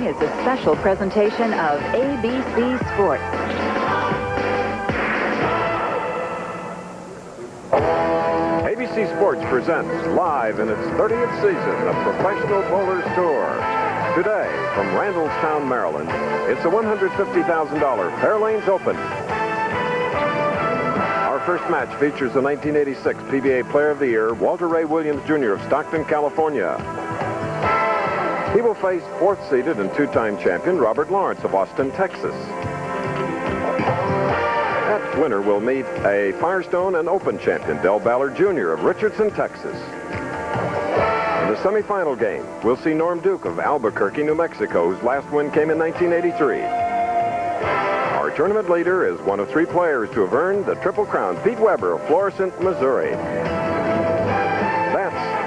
following is a special presentation of ABC Sports. ABC Sports presents live in its 30th season the Professional Bowlers Tour. Today, from Randallstown, Maryland, it's the $150,000 Fairlanes Open. Our first match features the 1986 PBA Player of the Year, Walter Ray Williams Jr. of Stockton, California. He will face fourth-seeded and two-time champion Robert Lawerence of Austin, Texas. That winner will meet a Firestone and Open champion, Ballard Jr. of Richardson, Texas. In the semifinal game, we'll see Norm Duke of Albuquerque, New Mexico, whose last win came in 1983. Our tournament leader is one of three players to have earned the Triple Crown, Pete Weber of Florissant, Missouri.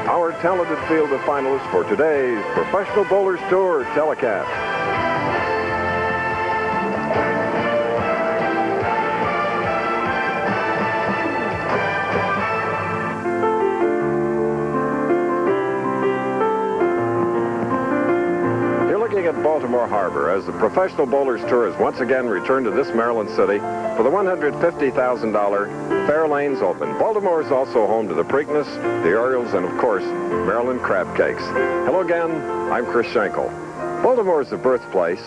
Our talented field of finalists for today's Professional Bowlers Tour telecast. You're looking at Baltimore Harbor as the Professional Bowlers Tour has once again returned to this Maryland city for the $150,000 Fairlanes Open. Baltimore is also home to the Preakness, the Orioles, and of course, Maryland Crab Cakes. Hello again, I'm Chris Schenkel. Baltimore is the birthplace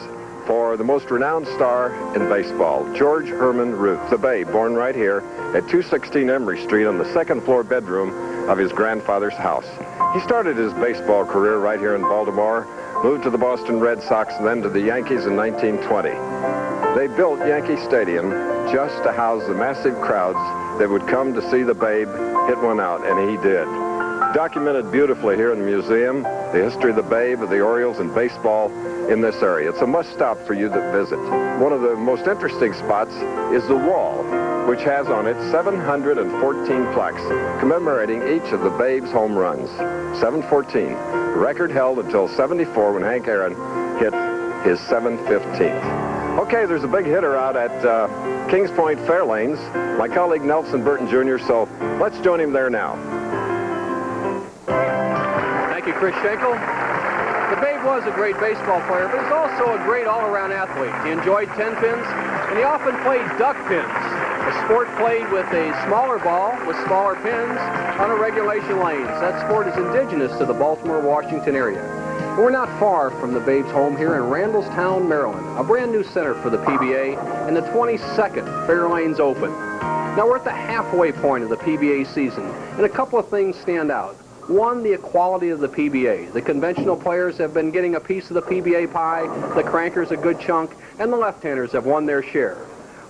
for the most renowned star in baseball, George Herman Ruth, the Babe, born right here at 216 Emory Street on the second-floor bedroom of his grandfather's house. He started his baseball career right here in Baltimore, moved to the Boston Red Sox, and then to the Yankees in 1920. They built Yankee Stadium just to house the massive crowds that would come to see the Babe hit one out, and he did. Documented beautifully here in the museum, the history of the Babe, of the Orioles, and baseball in this area. It's a must-stop for you that visit. One of the most interesting spots is the wall, which has on it 714 plaques commemorating each of the Babe's home runs. 714. The record held until 74 when Hank Aaron hit his 715th. Okay, there's a big hitter out at Kings Point Fairlanes, my colleague Nelson Burton Jr., so let's join him there now. Thank you, Chris Schenkel. The Babe was a great baseball player, but he's also a great all-around athlete. He enjoyed 10 pins, and he often played duck pins, a sport played with a smaller ball with smaller pins on a regulation lanes. That sport is indigenous to the Baltimore, Washington area. We're not far from the Babe's home here in Randallstown, Maryland, a brand new center for the PBA and the 22nd Fairlanes Open. Now we're at the halfway point of the PBA season, and a couple of things stand out. One, the equality of the PBA. The conventional players have been getting a piece of the PBA pie, the crankers a good chunk, and the left-handers have won their share.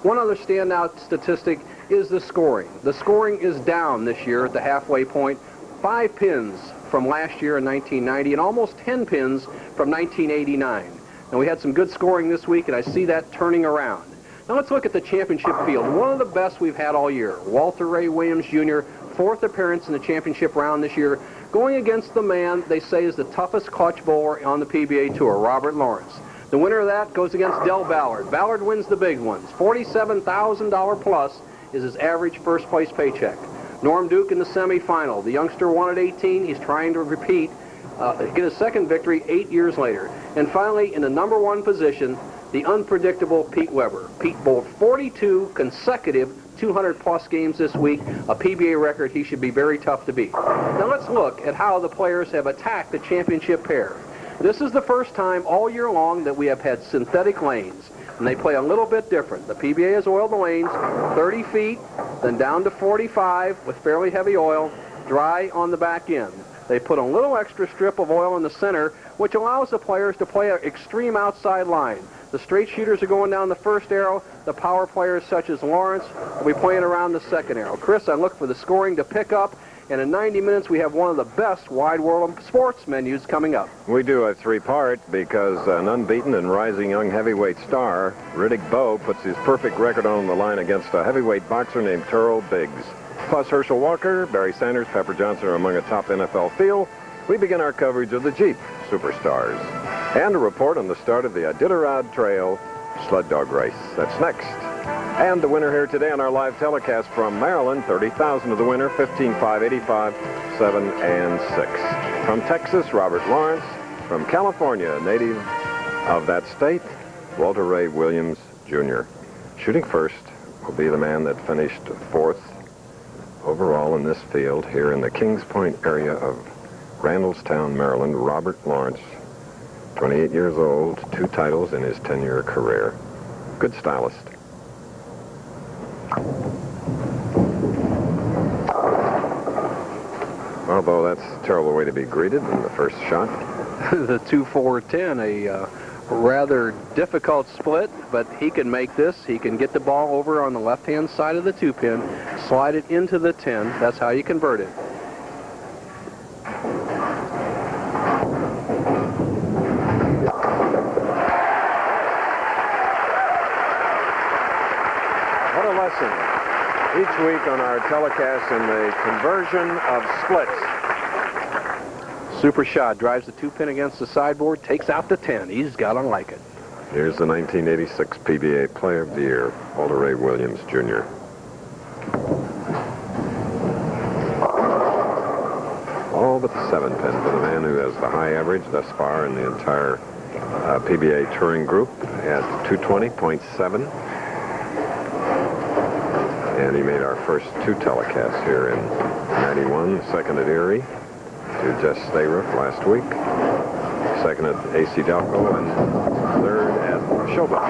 One other standout statistic is the scoring. The scoring is down this year at the halfway point. 5 pins from last year in 1990 and almost 10 pins from 1989. Now we had some good scoring this week, and I see that turning around. Now let's look at the championship field. One of the best we've had all year. Walter Ray Williams Jr., 4th appearance in the championship round this year, going against the man they say is the toughest clutch bowler on the PBA Tour, Robert Lawerence. The winner of that goes against Ballard. Ballard wins the big ones. $47,000 plus is his average first-place paycheck. Norm Duke in the semifinal. The youngster won at 18. He's trying to repeat, get his second victory 8 years later. And finally, in the number 1 position, the unpredictable Pete Weber. Pete bowled 42 consecutive 200-plus games this week, a PBA record he should be very tough to beat. Now let's look at how the players have attacked the championship pair. This is the first time all year long that we have had synthetic lanes, and they play a little bit different. The PBA has oiled the lanes 30 feet, then down to 45 with fairly heavy oil, dry on the back end. They put a little extra strip of oil in the center, which allows the players to play an extreme outside line. The straight shooters are going down the first arrow. The power players, such as Lawerence, will be playing around the second arrow. Chris, I look for the scoring to pick up, and in 90 minutes we have one of the best wide world of sports menus coming up. We do a 3-part because an unbeaten and rising young heavyweight star, Riddick Bowe, puts his perfect record on the line against a heavyweight boxer named Terrell Biggs. Plus Herschel Walker, Barry Sanders, Pepper Johnson are among a top NFL field. We begin our coverage of the Jeep Superstars. And a report on the start of the Iditarod Trail sled dog race. That's next. And the winner here today on our live telecast from Maryland, 30,000 of the winner, 15-5, 85, 7, and 6. From Texas, Robert Lawerence. From California, native of that state, Walter Ray Williams, Jr. Shooting first will be the man that finished 4th overall in this field here in the Kings Point area of Randallstown, Maryland, Robert Lawerence, 28 years old, 2 titles in his 10-year career. Good stylist. Although that's a terrible way to be greeted in the first shot. The 2-4-10, a rather difficult split, but he can make this. He can get the ball over on the left-hand side of the 2-pin, slide it into the 10. That's how you convert it. What a lesson each week on our telecast in the conversion of splits. Super shot, drives the 2-pin against the sideboard, takes out the 10. He's got to like it. Here's the 1986 PBA Player of the Year, Walter Ray Williams, Jr. All but the 7-pin for the man who has the high average thus far in the entire PBA touring group at 220.7. And he made our first 2 telecasts here in 91, second at Erie, to Jess Stayruff last week, second at AC Delco, and third at Showboat.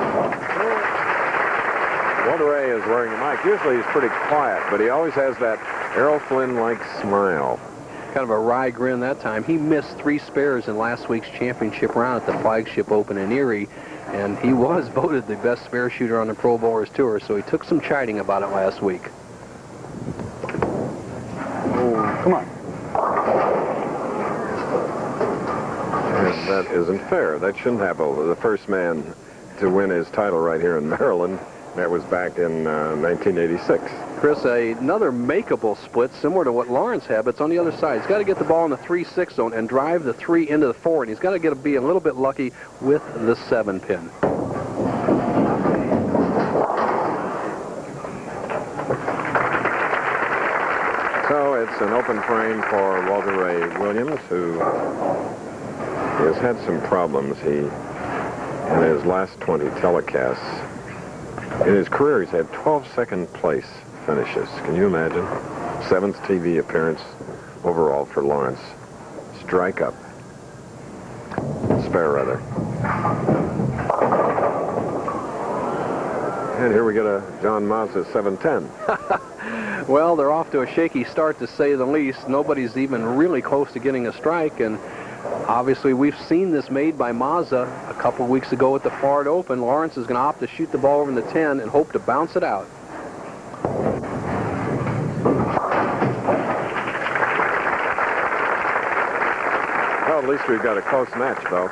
Walter Ray is wearing a mic. Usually he's pretty quiet, but he always has that Errol Flynn-like smile. Kind of a wry grin that time. He missed 3 spares in last week's championship round at the Flagship Open in Erie, and he was voted the best spare shooter on the Pro Bowlers Tour, so he took some chiding about it last week. Oh, come on. And that isn't fair. That shouldn't happen. The first man to win his title right here in Maryland, that was back in 1986. Chris, another makeable split similar to what Lawerence had, but it's on the other side. He's got to get the ball in the 3-6 zone and drive the 3 into the 4, and he's got to be a little bit lucky with the 7-pin. So it's an open frame for Walter Ray Williams, who has had some problems. In his last 20 telecasts, in his career, he's had 12 second place finishes. Can you imagine? 7th TV appearance overall for Lawerence. Strike up. Spare, rather. And here we get a John Mazza 710. Well, they're off to a shaky start, to say the least. Nobody's even really close to getting a strike, and obviously we've seen this made by Mazza a couple of weeks ago at the Florida Open. Lawerence is going to opt to shoot the ball over in the 10 and hope to bounce it out. Well, at least we've got a close match, though.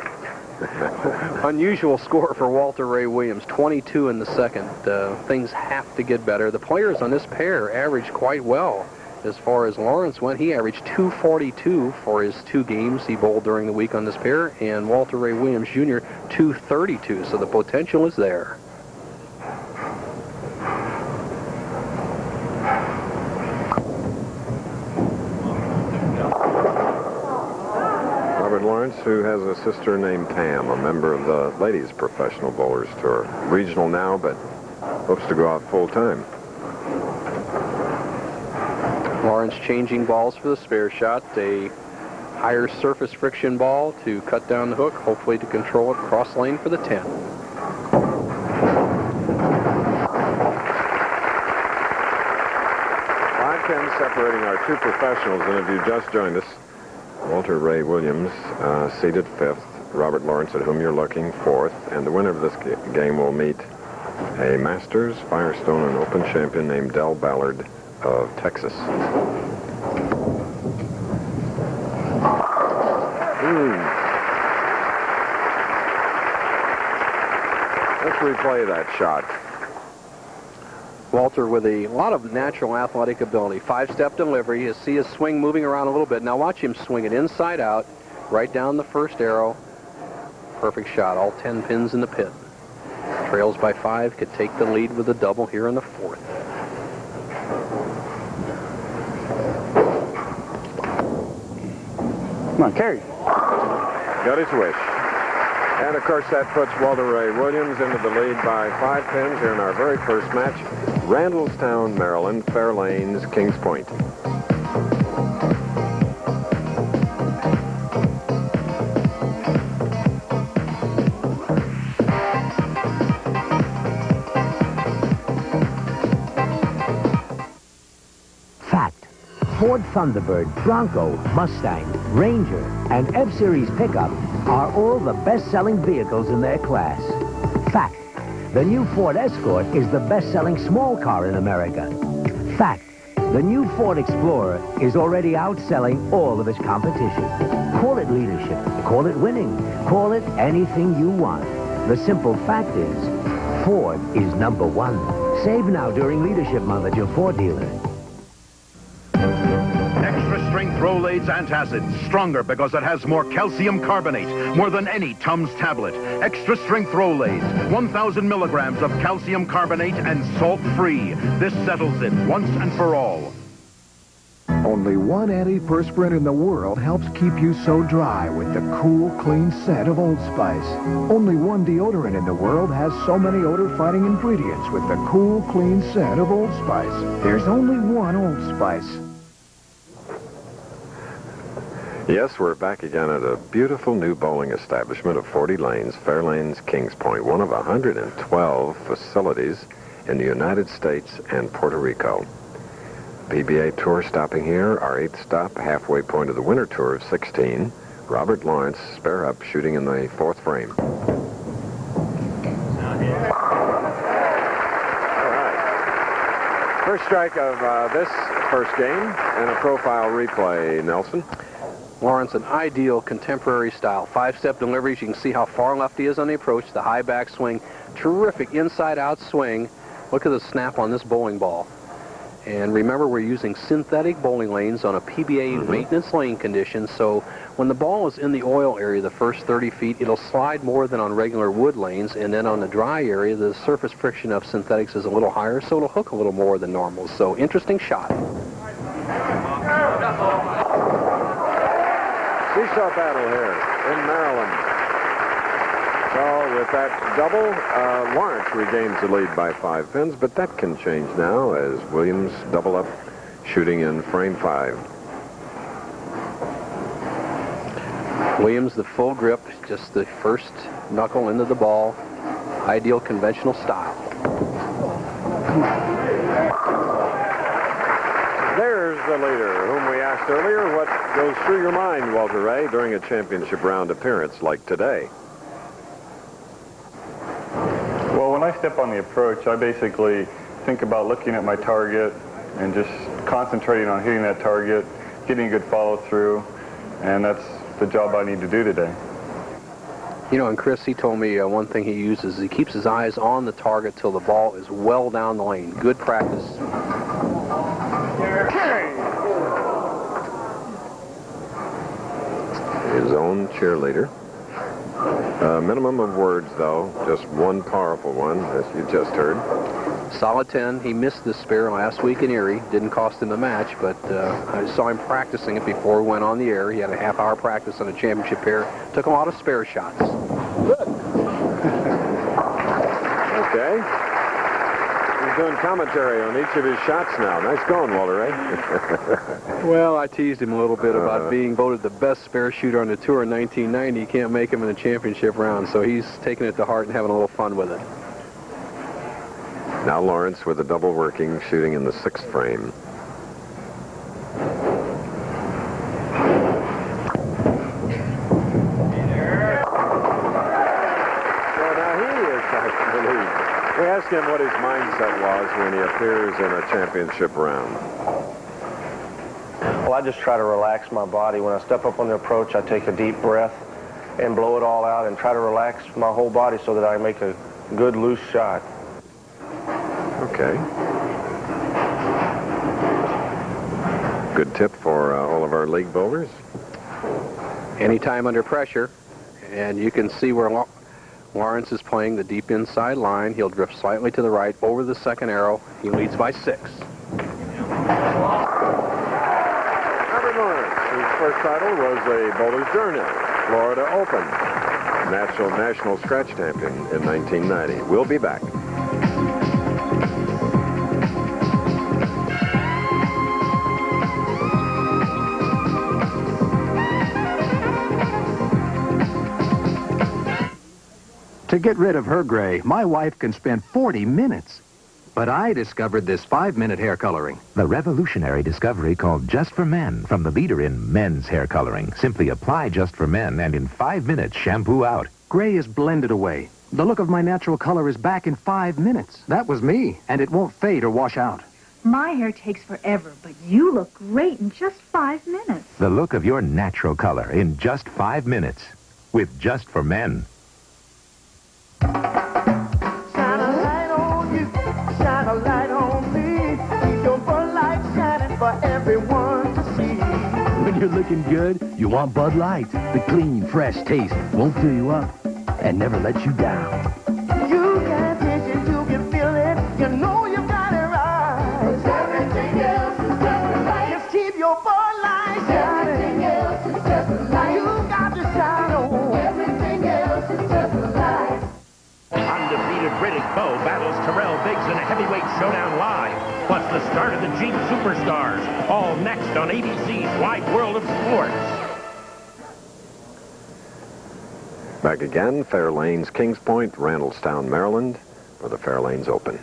Unusual score for Walter Ray Williams, 22 in the second. Things have to get better. The players on this pair averaged quite well. As far as Lawerence went, he averaged 242 for his 2 games he bowled during the week on this pair, and Walter Ray Williams Jr. 232, so the potential is there. Robert Lawerence, who has a sister named Pam, a member of the Ladies Professional Bowlers Tour. Regional now, but hopes to go out full-time. Lawerence changing balls for the spare shot, a higher surface friction ball to cut down the hook, hopefully to control it cross lane for the 10. 5-10 separating our 2 professionals, and if you just joined us, Walter Ray Williams seated 5th, Robert Lawerence, at whom you're looking, 4th, and the winner of this game will meet a Masters, Firestone, and Open champion named Del Ballard of Texas. Let's replay that shot. Walter with a lot of natural athletic ability. 5-step delivery. You see his swing moving around a little bit. Now watch him swing it inside out, right down the first arrow. Perfect shot. All 10 pins in the pit. Trails by 5, could take the lead with a double here in the 4th. Come on, carry. Got his wish. And, of course, that puts Walter Ray Williams into the lead by 5 pins here in our very first match. Randallstown, Maryland, Fairlanes, Kings Point. Fact: Ford Thunderbird, Bronco, Mustang, Ranger, and F-Series pickup are all the best-selling vehicles in their class. Fact: the new Ford Escort is the best-selling small car in America. Fact: the new Ford Explorer is already outselling all of its competition. Call it leadership, call it winning, call it anything you want. The simple fact is, Ford is #1. Save now during Leadership Month at your Ford dealer. Extra-strength Rolaids antacids. Stronger because it has more calcium carbonate. More than any Tums tablet. Extra-strength Rolaids. 1,000 milligrams of calcium carbonate and salt-free. This settles it once and for all. Only one antiperspirant in the world helps keep you so dry with the cool, clean scent of Old Spice. Only one deodorant in the world has so many odor-fighting ingredients with the cool, clean scent of Old Spice. There's only one Old Spice. Yes, we're back again at a beautiful new bowling establishment of 40 lanes, Fairlanes, Kings Point, one of 112 facilities in the United States and Puerto Rico. PBA Tour stopping here, our 8th stop, halfway point of the Winter Tour of 16. Robert Lawerence, spare up, shooting in the 4th frame. All right. First strike of this first game and a profile replay, Nelson. Lawerence, an ideal contemporary style. 5-step deliveries. You can see how far left he is on the approach. The high back swing. Terrific inside-out swing. Look at the snap on this bowling ball. And remember, we're using synthetic bowling lanes on a PBA maintenance lane condition, so when the ball is in the oil area the first 30 feet, it'll slide more than on regular wood lanes, and then on the dry area, the surface friction of synthetics is a little higher, so it'll hook a little more than normal. So, interesting shot. Seesaw battle here in Maryland. So with that double, Lawerence regains the lead by 5 pins, but that can change now as Williams double up, shooting in frame 5. Williams, the full grip, just the first knuckle into the ball. Ideal conventional style. There's the leader, whom we asked earlier what goes through your mind, Walter Ray, during a championship round appearance like today. Well, when I step on the approach, I basically think about looking at my target and just concentrating on hitting that target, getting a good follow-through, and that's the job I need to do today. You know, and Chris, he told me one thing he uses, he keeps his eyes on the target till the ball is well down the lane. Good practice. His own cheerleader. Minimum of words, though. Just one powerful one, as you just heard. Solid 10. He missed this spare last week in Erie. Didn't cost him the match, but I saw him practicing it before we went on the air. He had a half-hour practice on a championship pair. Took a lot of spare shots. Good. Okay. He's doing commentary on each of his shots now. Nice going, Walter Ray. Well, I teased him a little bit about being voted the best spare shooter on the tour in 1990. You can't make him in a championship round, so he's taking it to heart and having a little fun with it. Now Lawerence with a double working, shooting in the 6th frame. So now he is back in the lead. We asked him what his mindset was when he appears in a championship round. Well, I just try to relax my body. When I step up on the approach, I take a deep breath and blow it all out and try to relax my whole body so that I make a good loose shot. Okay. Good tip for all of our league bowlers. Anytime under pressure, and you can see where Lawerence is playing the deep inside line. He'll drift slightly to the right over the second arrow. He leads by 6. Robert Lawerence, whose first title was a Bowler's Journey, Florida Open. national scratch champion in 1990. We'll be back. To get rid of her gray, my wife can spend 40 minutes. But I discovered this 5-minute hair coloring. The revolutionary discovery called Just for Men from the leader in men's hair coloring. Simply apply Just for Men and in 5 minutes shampoo out. Gray is blended away. The look of my natural color is back in 5 minutes. That was me, and it won't fade or wash out. My hair takes forever, but you look great in just 5 minutes. The look of your natural color in just 5 minutes with Just for Men. Shine a light on you, shine a light on me. Keep your Bud Light shining for everyone to see. When you're looking good, you want Bud Light. The clean, fresh taste won't fill you up and never let you down. You can taste it, you can feel it. You know you got it right. 'Cause everything else is just a light. Just keep your Bud Light shining. Everything else is just a light. You got to shine on. Everything else is just a light. Undefeated Riddick Bowe battles Terrell Biggs in a heavyweight showdown live. Plus the start of the Jeep Superstars. All next on ABC's Wide World of Sports. Back again, Fairlanes, Kings Point, Randallstown, Maryland, for the Fairlanes Open.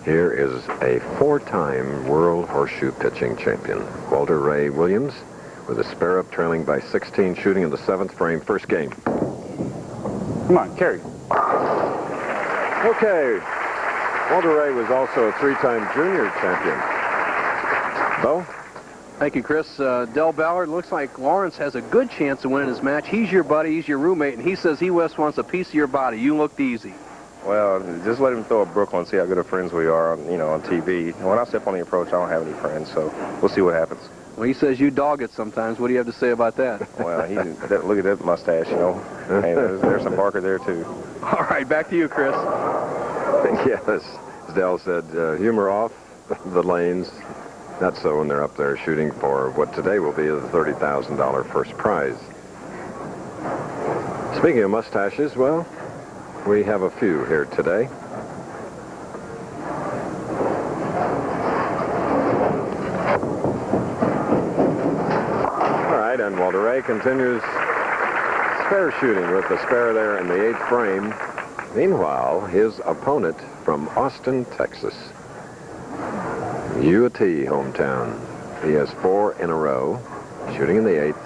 Here is a 4-time World Horseshoe Pitching Champion, Walter Ray Williams, with a spare up trailing by 16, shooting in the 7th frame, first game. Come on, carry. Okay. Walter Ray was also a 3-time junior champion. Bo? Thank you, Chris. Del Ballard, looks like Lawerence has a good chance of winning his match. He's your buddy, he's your roommate, and he says he just wants a piece of your body. You looked easy. Well, just let him throw a Brooklyn and see how good of friends we are, on TV. When I step on the approach, I don't have any friends, so we'll see what happens. Well, he says you dog it sometimes. What do you have to say about that? Well, look at that mustache, Hey, there's some Barker there, too. All right, back to you, Chris. Yes, as Del said, humor off the lanes. Not so when they're up there shooting for what today will be the $30,000 first prize. Speaking of mustaches, well, we have a few here today. All right, and Walter Ray continues spare shooting with the spare there in the 8th frame. Meanwhile, his opponent from Austin, Texas, U of T hometown. He has 4 in a row, shooting in the 8th.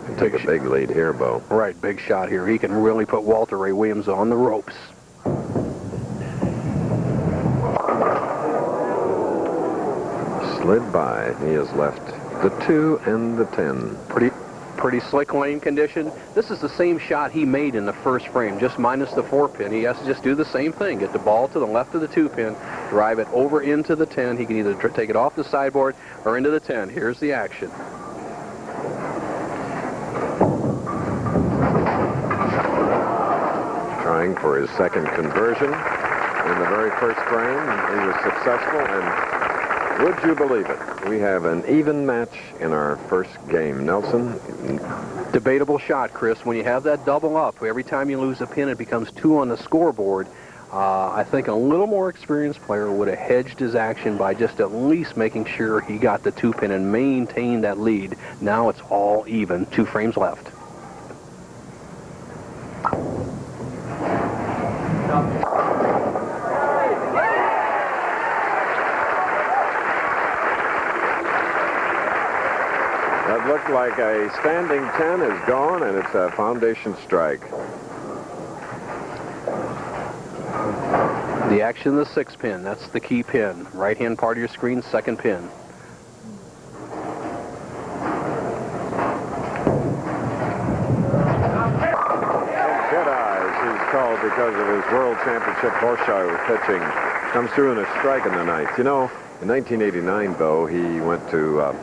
Can take a big lead here, Bo. Right, big shot here. He can really put Walter Ray Williams on the ropes. Slid by. He has left the 2 and the 10. Pretty slick lane condition. This is the same shot he made in the first frame, just minus the 4-pin. He has to just do the same thing. Get the ball to the left of the 2-pin, drive it over into the 10. He can either take it off the sideboard or into the 10. Here's the action. Trying for his second conversion in the very first frame. He was successful, and would you believe it? We have an even match in our first game. Nelson? Debatable shot, Chris. When you have that double up, every time you lose a pin, it becomes 2 on the scoreboard. I think a little more experienced player would have hedged his action by just at least making sure he got the 2-pin and maintained that lead. Now it's all even. 2 frames left. That looked like a standing 10 is gone, and it's a foundation strike. The action, the 6-pin. That's the key pin. Right-hand part of your screen, 2nd pin. Dead eyes, he's called because of his World Championship horseshoe pitching. Comes through in a strike in the 9th. In 1989, Bo, he went to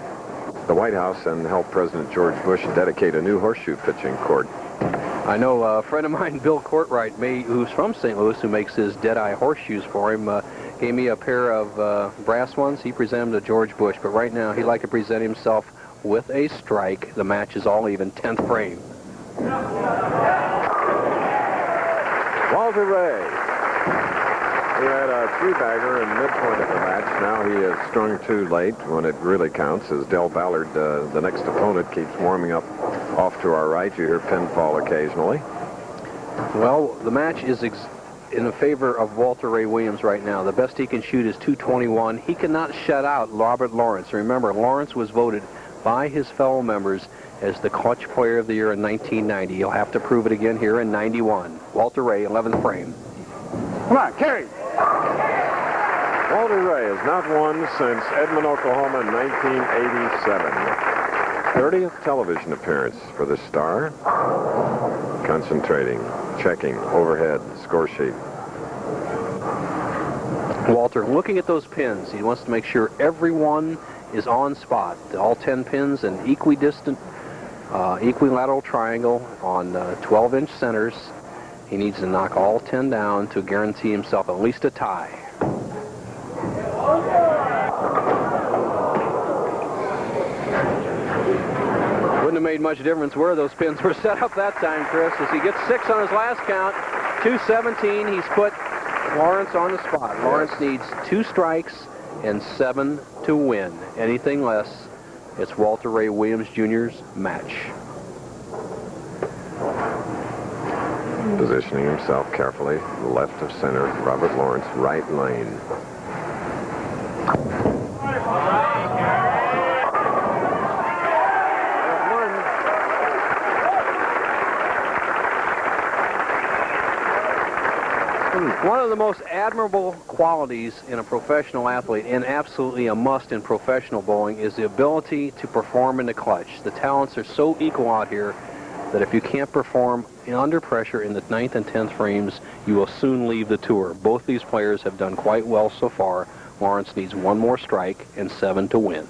the White House and helped President George Bush dedicate a new horseshoe pitching court. I know a friend of mine, Bill Courtright, who's from St. Louis, who makes his Deadeye horseshoes for him, gave me a pair of brass ones. He presented them to George Bush, but right now he'd like to present himself with a strike. The match is all even, 10th frame. Walter Ray. He had a three-bagger in midpoint of the match. Now he is strung too late when it really counts, as Del Ballard, the next opponent, keeps warming up off to our right. You hear pinfall occasionally. Well, the match is in favor of Walter Ray Williams right now. The best he can shoot is 221. He cannot shut out Robert Lawerence. Remember, Lawerence was voted by his fellow members as the clutch player of the year in 1990. He'll have to prove it again here in 91. Walter Ray, 11th frame. Come on, carry. Walter Ray has not won since Edmond, Oklahoma in 1987. 30th television appearance for the star. Concentrating, checking, overhead, score sheet. Walter, looking at those pins, he wants to make sure everyone is on spot. All 10 pins in equidistant, equilateral triangle on 12-inch centers. He needs to knock all 10 down to guarantee himself at least a tie. Wouldn't have made much difference where those pins were set up that time, Chris. As he gets 6 on his last count, 217, he's put Lawerence on the spot. Lawerence needs 2 strikes and 7 to win. Anything less, it's Walter Ray Williams Jr.'s match. Positioning himself carefully, left of center, Robert Lawerence, right lane. One of the most admirable qualities in a professional athlete, and absolutely a must in professional bowling, is the ability to perform in the clutch. The talents are so equal out here that if you can't perform under pressure in the 9th and 10th frames, you will soon leave the tour. Both these players have done quite well so far. Lawerence needs 1 more strike and 7 to win.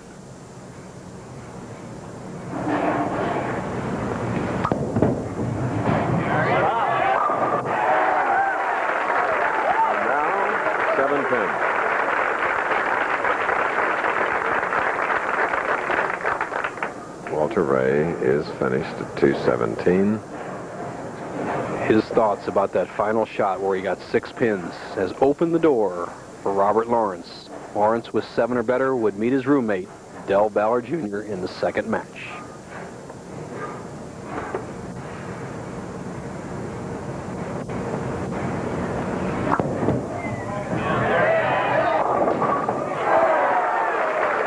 Walter Ray is finished at 217. His thoughts about that final shot where he got 6 pins has opened the door for Robert Lawerence. Lawerence with 7 or better would meet his roommate, Del Ballard Jr., in the second match.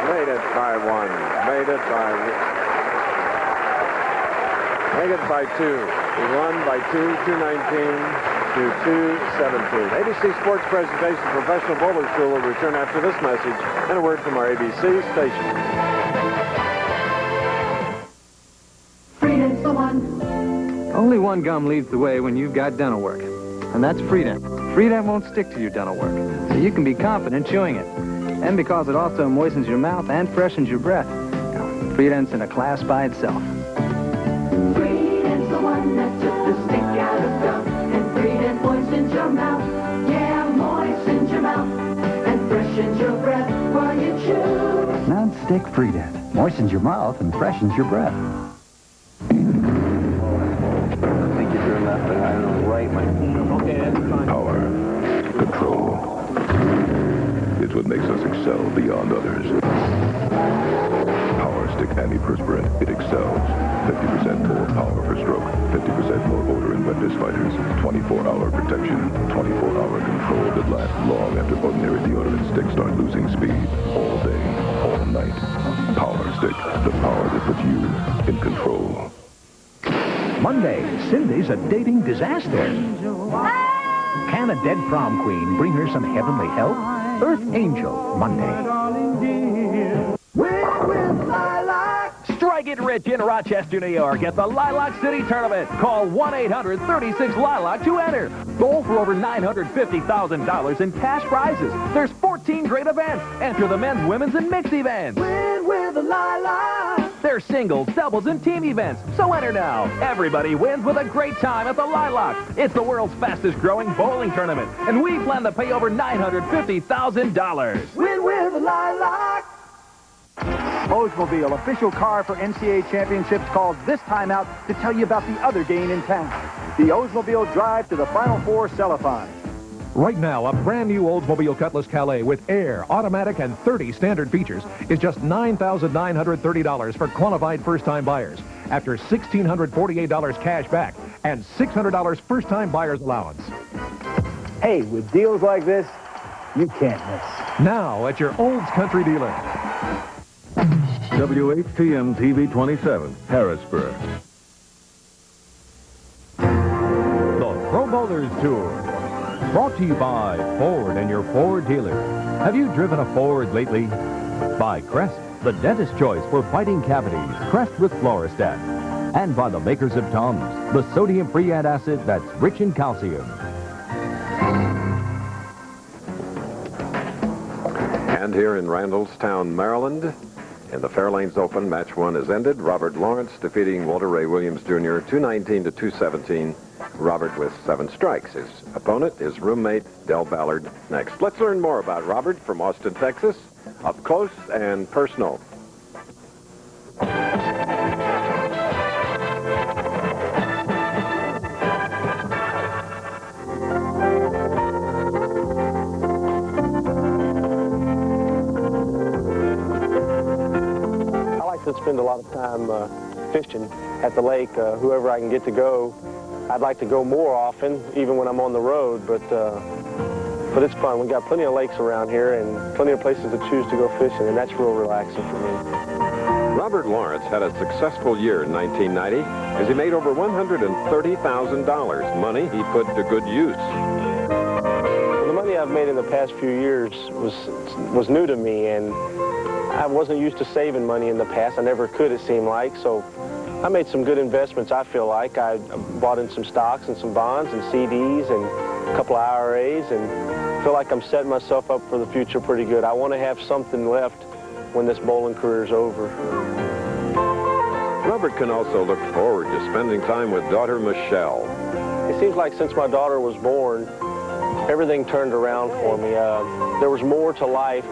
Made it by 1. Made it by 2. He won by 2, 219 to 217. ABC Sports presentation Professional Bowler School will return after this message and a word from our ABC station. Freedent's the one. Only one gum leads the way when you've got dental work, and that's Freedent. Freedent won't stick to your dental work, so you can be confident chewing it. And because it also moistens your mouth and freshens your breath, Freedent's in a class by itself. Freedent's the one that took the stick out of gum, and Freedent moistens your mouth. Yeah, moistens your mouth and freshens your breath while you chew. Non-stick Freedent moistens your mouth and freshens your breath. I think you're doing that thing. I don't know, right, Mike. Okay, that's fine. Power, control. It's what makes us excel beyond others. Power Stick Antiperspirant. It excels. 50% more power per stroke. 50% more odor in wetness fighters. 24-hour protection. 24-hour control that lasts long after ordinary deodorant sticks start losing speed. All day, all night. Power Stick. The power that puts you in control. Monday, Cindy's a dating disaster. Can a dead prom queen bring her some heavenly help? Earth Angel, Monday. Strike it rich in Rochester, New York at the Lilac City Tournament. Call 1-800-36-LILAC to enter. Bowl for over $950,000 in cash prizes. There's 14 great events. Enter the men's, women's, and mixed events. Win with the Lilac. There's singles, doubles, and team events. So enter now. Everybody wins with a great time at the Lilac. It's the world's fastest growing bowling tournament, and we plan to pay over $950,000. Win with the Lilac. Oldsmobile, official car for NCAA championships, calls this time out to tell you about the other game in town. The Oldsmobile Drive to the Final Four Cellathon. Right now, a brand new Oldsmobile Cutlass Calais with air, automatic, and 30 standard features is just $9,930 for qualified first-time buyers after $1,648 cash back and $600 first-time buyer's allowance. Hey, with deals like this, you can't miss. Now at your Olds Country dealer. WHTM TV 27, Harrisburg. The Pro Bowlers Tour. Brought to you by Ford and your Ford dealer. Have you driven a Ford lately? By Crest, the dentist choice for fighting cavities. Crest with Floristat. And by the makers of Tums, the sodium-free antacid that's rich in calcium. And here in Randallstown, Maryland, in the Fairlanes Open, match one is ended. Robert Lawerence defeating Walter Ray Williams, Jr., 219 to 217. Robert with 7 strikes. His opponent, his roommate, Del Ballard, next. Let's learn more about Robert from Austin, Texas, up close and personal. I like to spend a lot of time fishing at the lake. Whoever I can get to go, I'd like to go more often, even when I'm on the road, but it's fun. We've got plenty of lakes around here and plenty of places to choose to go fishing, and that's real relaxing for me. Robert Lawerence had a successful year in 1990 as he made over $130,000, money he put to good use. Well, the money I've made in the past few years was new to me, and I wasn't used to saving money in the past. I never could, it seemed like, so I made some good investments, I feel like. I bought in some stocks and some bonds and CDs and a couple of IRAs, and feel like I'm setting myself up for the future pretty good. I want to have something left when this bowling career is over. Robert can also look forward to spending time with daughter Michelle. It seems like since my daughter was born, everything turned around for me. There was more to life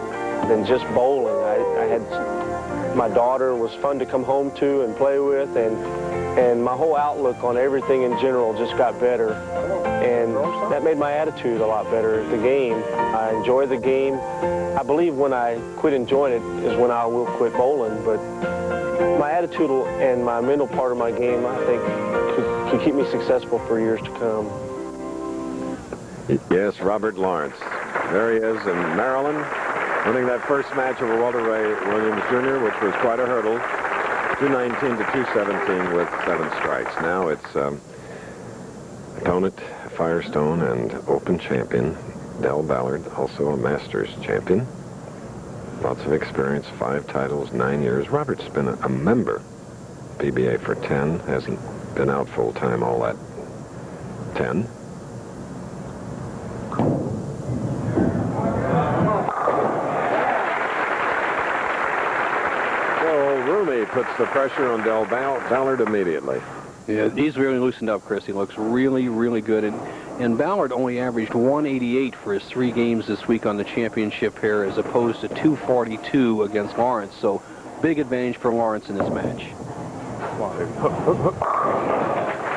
than just bowling. I had my daughter was fun to come home to and play with, and my whole outlook on everything in general just got better, and that made my attitude a lot better at the game. I enjoy the game. I believe when I quit enjoying it is when I will quit bowling, but my attitude and my mental part of my game, I think, can keep me successful for years to come. Yes, Robert Lawerence. There he is in Maryland, winning that first match over Walter Ray Williams, Jr., which was quite a hurdle, 219 to 217 with 7 strikes. Now it's opponent, Firestone and Open champion, Del Ballard, also a Masters champion. Lots of experience, 5 titles, 9 years. Robert's been a member, PBA for 10, hasn't been out full-time all that 10. Puts the pressure on Del Ballard immediately. Yeah, he's really loosened up, Chris. He looks really, really good. And Ballard only averaged 188 for his 3 games this week on the championship pair, as opposed to 242 against Lawerence. So big advantage for Lawerence in this match.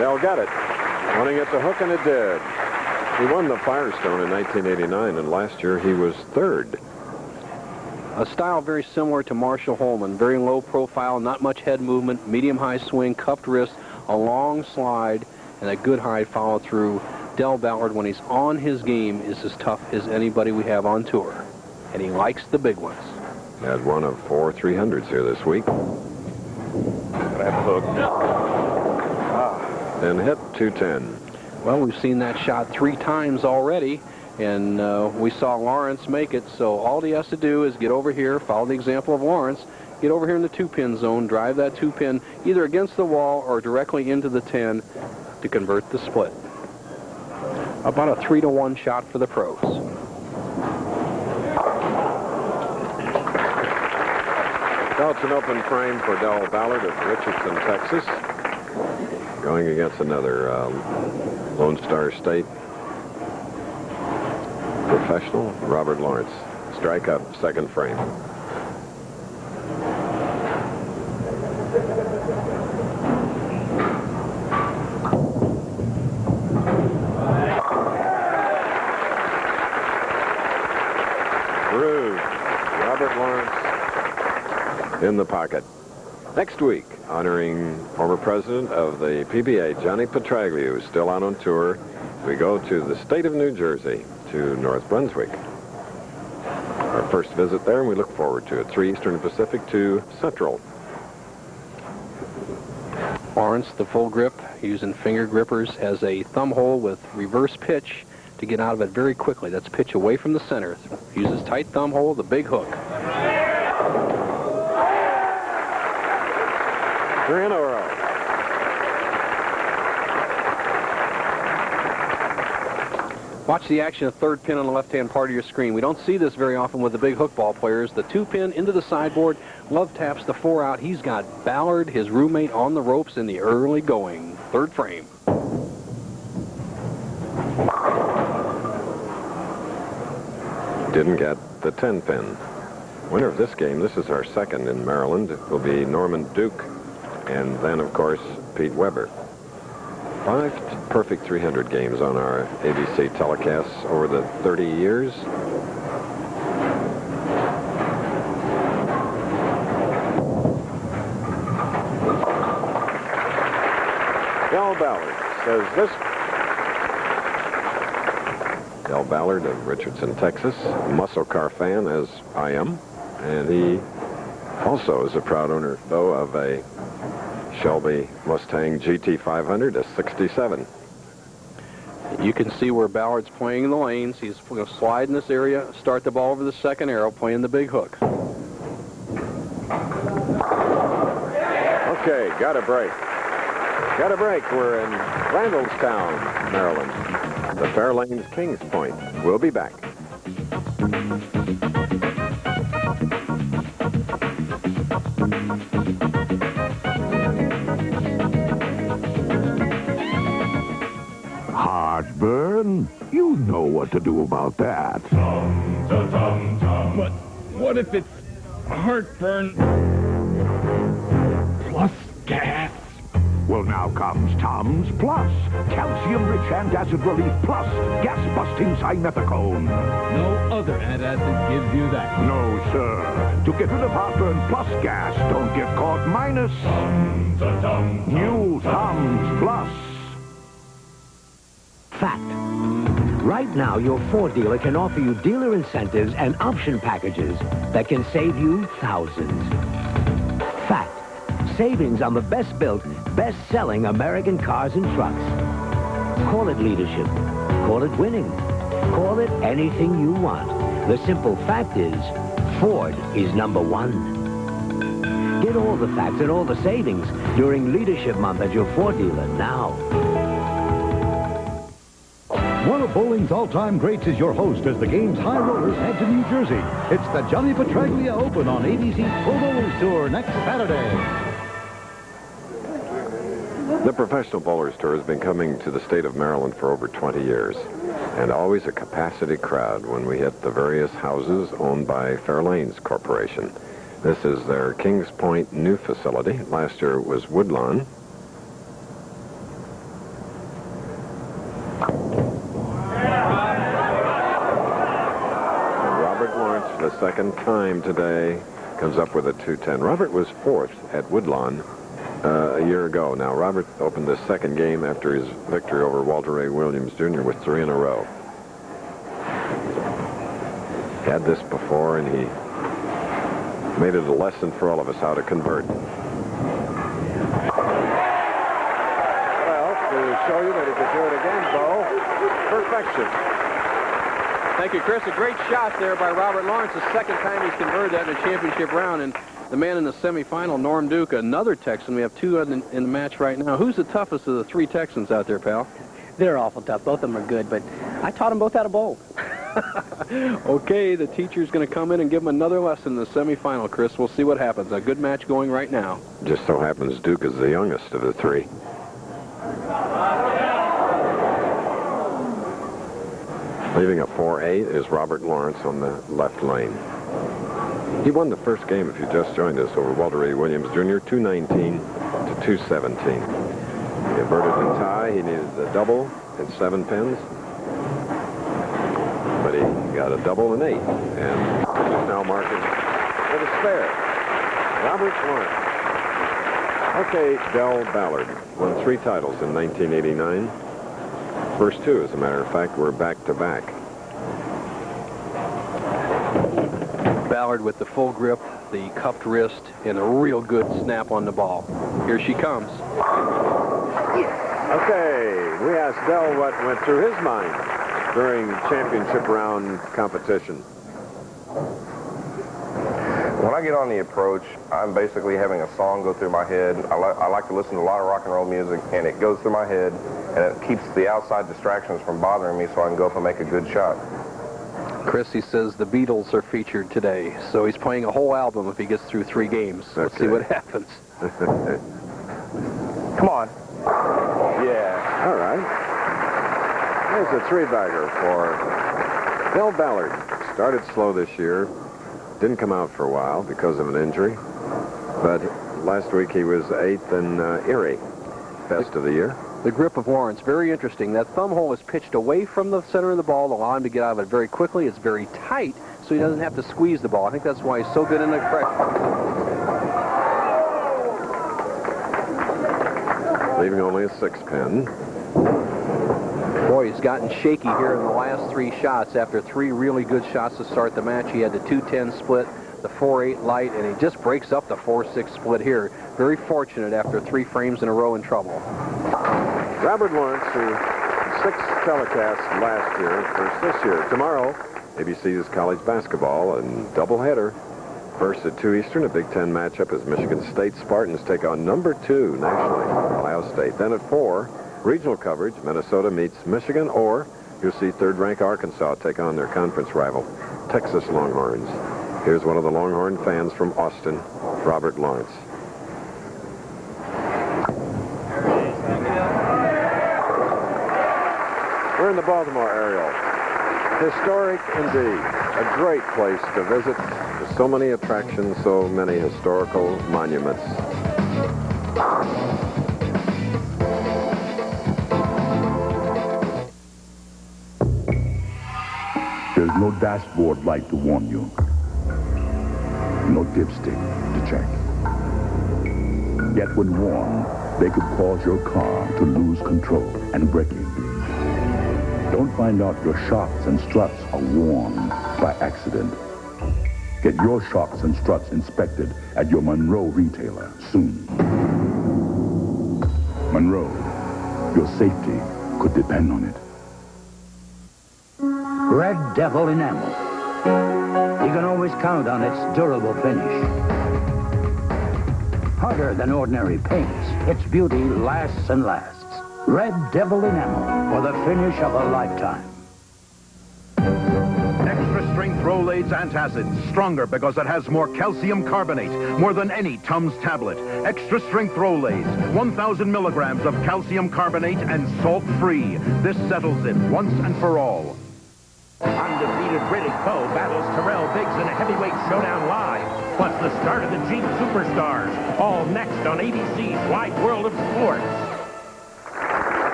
Del got it. Wanting it to hook, and it did. He won the Firestone in 1989, and last year he was 3rd. A style very similar to Marshall Holman. Very low profile, not much head movement, medium-high swing, cupped wrist, a long slide, and a good high follow-through. Del Ballard, when he's on his game, is as tough as anybody we have on tour. And he likes the big ones. Had one of 4 300s here this week. That hook. And hit 210. Well, we've seen that shot 3 times already. And we saw Lawerence make it, so all he has to do is get over here, follow the example of Lawerence, get over here in the 2-pin zone, drive that 2-pin either against the wall or directly into the 10 to convert the split. About a 3-to-1 shot for the pros. Well, it's an open frame for Del Ballard of Richardson, Texas, going against another Lone Star State professional, Robert Lawerence. Strike up, second frame. Ruth. Robert Lawerence in the pocket. Next week, honoring former president of the PBA, Johnny Petraglia, who's still out on tour, we go to the state of New Jersey, to North Brunswick. Our first visit there, and we look forward to it. 3 Eastern Pacific, 2 Central. Lawerence, the full grip, using finger grippers, has a thumb hole with reverse pitch to get out of it very quickly. That's pitch away from the center. Uses tight thumb hole, the big hook. 3 in a row. Watch the action of third pin on the left-hand part of your screen. We don't see this very often with the big hook ball players. The 2-pin into the sideboard. Love taps the 4 out. He's got Ballard, his roommate, on the ropes in the early going. Third frame. Didn't get the 10-pin. Winner of this game, this is our second in Maryland, will be Norman Duke, and then, of course, Pete Weber. 5 perfect 300 games on our ABC telecasts over the 30 years. Del Ballard says this. Del Ballard of Richardson, Texas, muscle car fan, as I am, and he also is a proud owner, though, of a Shelby Mustang GT500, a 67. You can see where Ballard's playing in the lanes. He's going to slide in this area, start the ball over the second arrow, playing the big hook. Okay, got a break. Got a break. We're in Randallstown, Maryland. The Fairlanes Kings Point. We'll be back. Heartburn? You know what to do about that. But what if it's heartburn plus gas? Well, now comes Tums Plus. Calcium-rich antacid relief plus gas-busting simethicone. No other antacid gives you that. No, sir. To get rid of heartburn plus gas, don't get caught minus. New Tums Plus. Fact. Right now, your Ford dealer can offer you dealer incentives and option packages that can save you thousands. Fact. Savings on the best-built, best-selling American cars and trucks. Call it leadership. Call it winning. Call it anything you want. The simple fact is, Ford is #1. Get all the facts and all the savings during Leadership Month at your Ford dealer now. One of bowling's all-time greats is your host as the game's high rollers head to New Jersey. It's the Johnny Petraglia Open on ABC's Pro Bowlers Tour next Saturday. The Professional Bowlers Tour has been coming to the state of Maryland for over 20 years, and always a capacity crowd when we hit the various houses owned by Fairlanes Corporation. This is their Kings Point new facility. Last year it was Woodlawn. Robert Lawerence, for the second time today, comes up with a 210. Robert was 4th at Woodlawn a year ago. Now, Robert opened the second game after his victory over Walter Ray Williams Jr. with 3 in a row. Had this before, and he made it a lesson for all of us how to convert. Well, to show you that he could do it again, Bo, perfection. Thank you, Chris. A great shot there by Robert Lawerence. The second time he's converted that in a championship round. And the man in the semifinal, Norm Duke, another Texan. We have 2 in the match right now. Who's the toughest of the 3 Texans out there, pal? They're awful tough. Both of them are good, but I taught them both how to bowl. Okay, the teacher's going to come in and give them another lesson in the semifinal, Chris. We'll see what happens. A good match going right now. Just so happens Duke is the youngest of the 3. Leaving a 4-8 is Robert Lawerence on the left lane. He won the first game, if you just joined us, over Walter Ray Williams Jr., 219 to 217. He averted the tie. He needed the double and 7 pins. But he got a double and 8. And he's now marking with a spare. Robert Lawerence. Okay, Del Ballard won 3 titles in 1989. First 2, as a matter of fact, were back-to-back. Ballard with the full grip, the cupped wrist, and a real good snap on the ball. Here she comes. Okay, we asked Del what went through his mind during championship round competition. When I get on the approach, I'm basically having a song go through my head. I like to listen to a lot of rock and roll music, and it goes through my head, and it keeps the outside distractions from bothering me so I can go up and make a good shot. Chrissy says the Beatles are featured today, so he's playing a whole album if he gets through 3 games. Let's see what happens. Come on. Yeah. All right. There's a 3-bagger for Del Ballard. Started slow this year. Didn't come out for a while because of an injury. But last week he was 8th in Erie. Best of the year. The grip of Lawerence, very interesting. That thumb hole is pitched away from the center of the ball to allow him to get out of it very quickly. It's very tight, so he doesn't have to squeeze the ball. I think that's why he's so good in the pressure. Leaving only a 6-pin. Boy, he's gotten shaky here in the last 3 shots. After 3 really good shots to start the match, he had the 2-10 split, the 4-8 light, and he just breaks up the 4-6 split here. Very fortunate after 3 frames in a row in trouble. Robert Lawerence, who 6 telecasts last year, first this year. Tomorrow, ABC's college basketball and doubleheader. First at 2 Eastern, a Big Ten matchup as Michigan State Spartans take on number 2 nationally, Ohio State. Then at 4, regional coverage, Minnesota meets Michigan, or you'll see 3rd-ranked Arkansas take on their conference rival, Texas Longhorns. Here's one of the Longhorn fans from Austin, Robert Lawerence. We're in the Baltimore Ariel. Historic indeed. A great place to visit. There's so many attractions, so many historical monuments. There's no dashboard light to warn you. No dipstick to check. Yet when warned, they could cause your car to lose control and braking. Don't find out your shocks and struts are worn by accident. Get your shocks and struts inspected at your Monroe retailer soon. Monroe, your safety could depend on it. Red Devil enamel. You can always count on its durable finish. Harder than ordinary paints, its beauty lasts and lasts. Red Devil enamel for the finish of a lifetime. Extra strength Rolaids antacid, stronger because it has more calcium carbonate, more than any Tums tablet. Extra strength Rolaids, 1,000 milligrams of calcium carbonate and salt-free. This settles it once and for all. Undefeated Riddick Bowe battles Terrell Biggs in a heavyweight showdown live. Plus the start of the Jeep Superstars. All next on ABC's Wide World of Sports.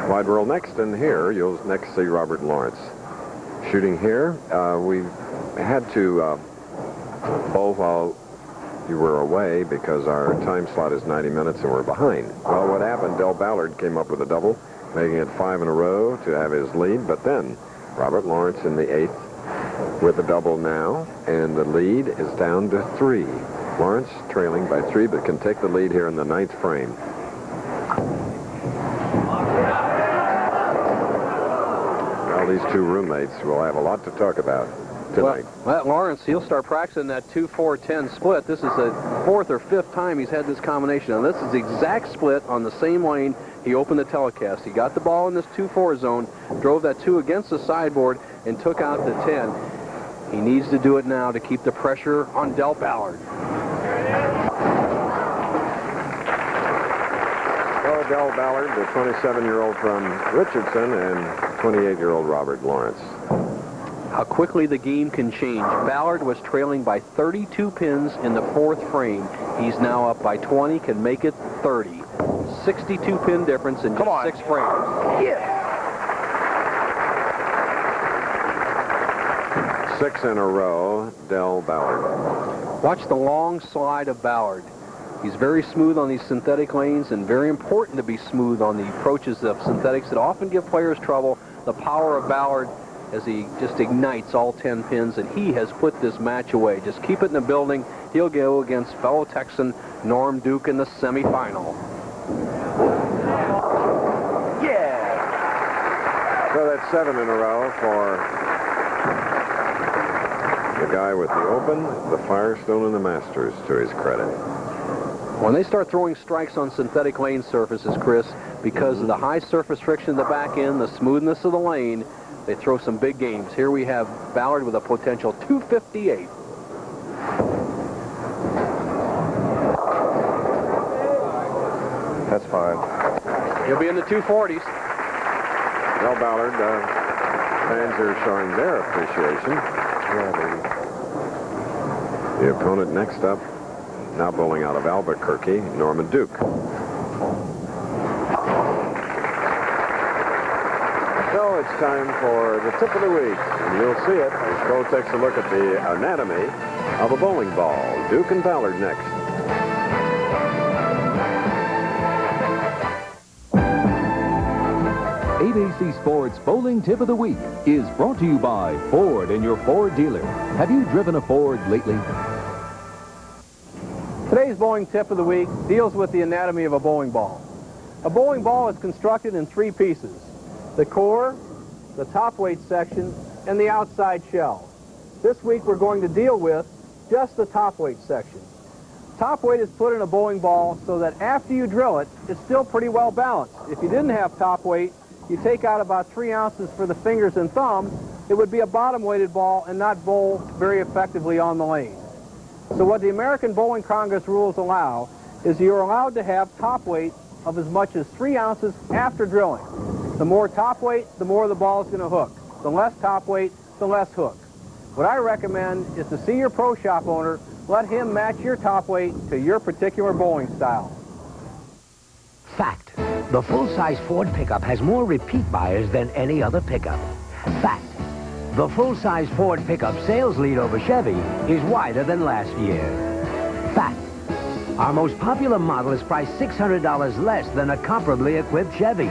Wide World next, and here you'll next see Robert Lawerence. Shooting here, we had to bowl while you were away because our time slot is 90 minutes and we're behind. Well, what happened, Del Ballard came up with a double, making it 5 in a row to have his lead, but then Robert Lawerence in the 8th with a double now, and the lead is down to 3. Lawerence trailing by 3, but can take the lead here in the 9th frame. Well, these 2 roommates will have a lot to talk about tonight. Well, Lawerence, he'll start practicing that 2-4-10 split. This is the 4th or 5th time he's had this combination. Now, this is the exact split on the same lane he opened the telecast. He got the ball in this 2-4 zone, drove that 2 against the sideboard, and took out the 10. He needs to do it now to keep the pressure on Del Ballard. Well, Del Ballard, the 27-year-old from Richardson, and 28-year-old Robert Lawerence. How quickly the game can change. Ballard was trailing by 32 pins in the 4th frame. He's now up by 20, can make it 30. 62 pin difference in just 6 frames. Yeah. 6 in a row, Del Ballard. Watch the long slide of Ballard. He's very smooth on these synthetic lanes and very important to be smooth on the approaches of synthetics that often give players trouble. The power of Ballard as he just ignites all 10 pins, and he has put this match away. Just keep it in the building. He'll go against fellow Texan Norm Duke in the semifinal. Yeah! So that's 7 in a row for the guy with the Open, the Firestone, and the Masters, to his credit. When they start throwing strikes on synthetic lane surfaces, Chris, because of the high surface friction in the back end, the smoothness of the lane, they throw some big games. Here we have Ballard with a potential 258. That's fine. He'll be in the 240s. Del Ballard, fans are showing their appreciation. Yeah, baby. The opponent next up, now bowling out of Albuquerque, Norman Duke. So it's time for the tip of the week, and you'll see it as Bo takes a look at the anatomy of a bowling ball. Duke and Ballard next. ABC Sports Bowling Tip of the Week is brought to you by Ford and your Ford dealer. Have you driven a Ford lately? Today's bowling tip of the week deals with the anatomy of a bowling ball. A bowling ball is constructed in 3 pieces: the core, the top weight section, and the outside shell. This week we're going to deal with just the top weight section. Top weight is put in a bowling ball so that after you drill it, it's still pretty well balanced. If you didn't have top weight, you take out about 3 ounces for the fingers and thumb, it would be a bottom-weighted ball and not bowl very effectively on the lane. So what the American Bowling Congress rules allow is you're allowed to have top weight of as much as 3 ounces after drilling. The more top weight, the more the ball is going to hook. The less top weight, the less hook. What I recommend is to see your pro shop owner, let him match your top weight to your particular bowling style. Fact. The full-size Ford pickup has more repeat buyers than any other pickup. Fact. The full-size Ford pickup sales lead over Chevy is wider than last year. Fact. Our most popular model is priced $600 less than a comparably equipped Chevy.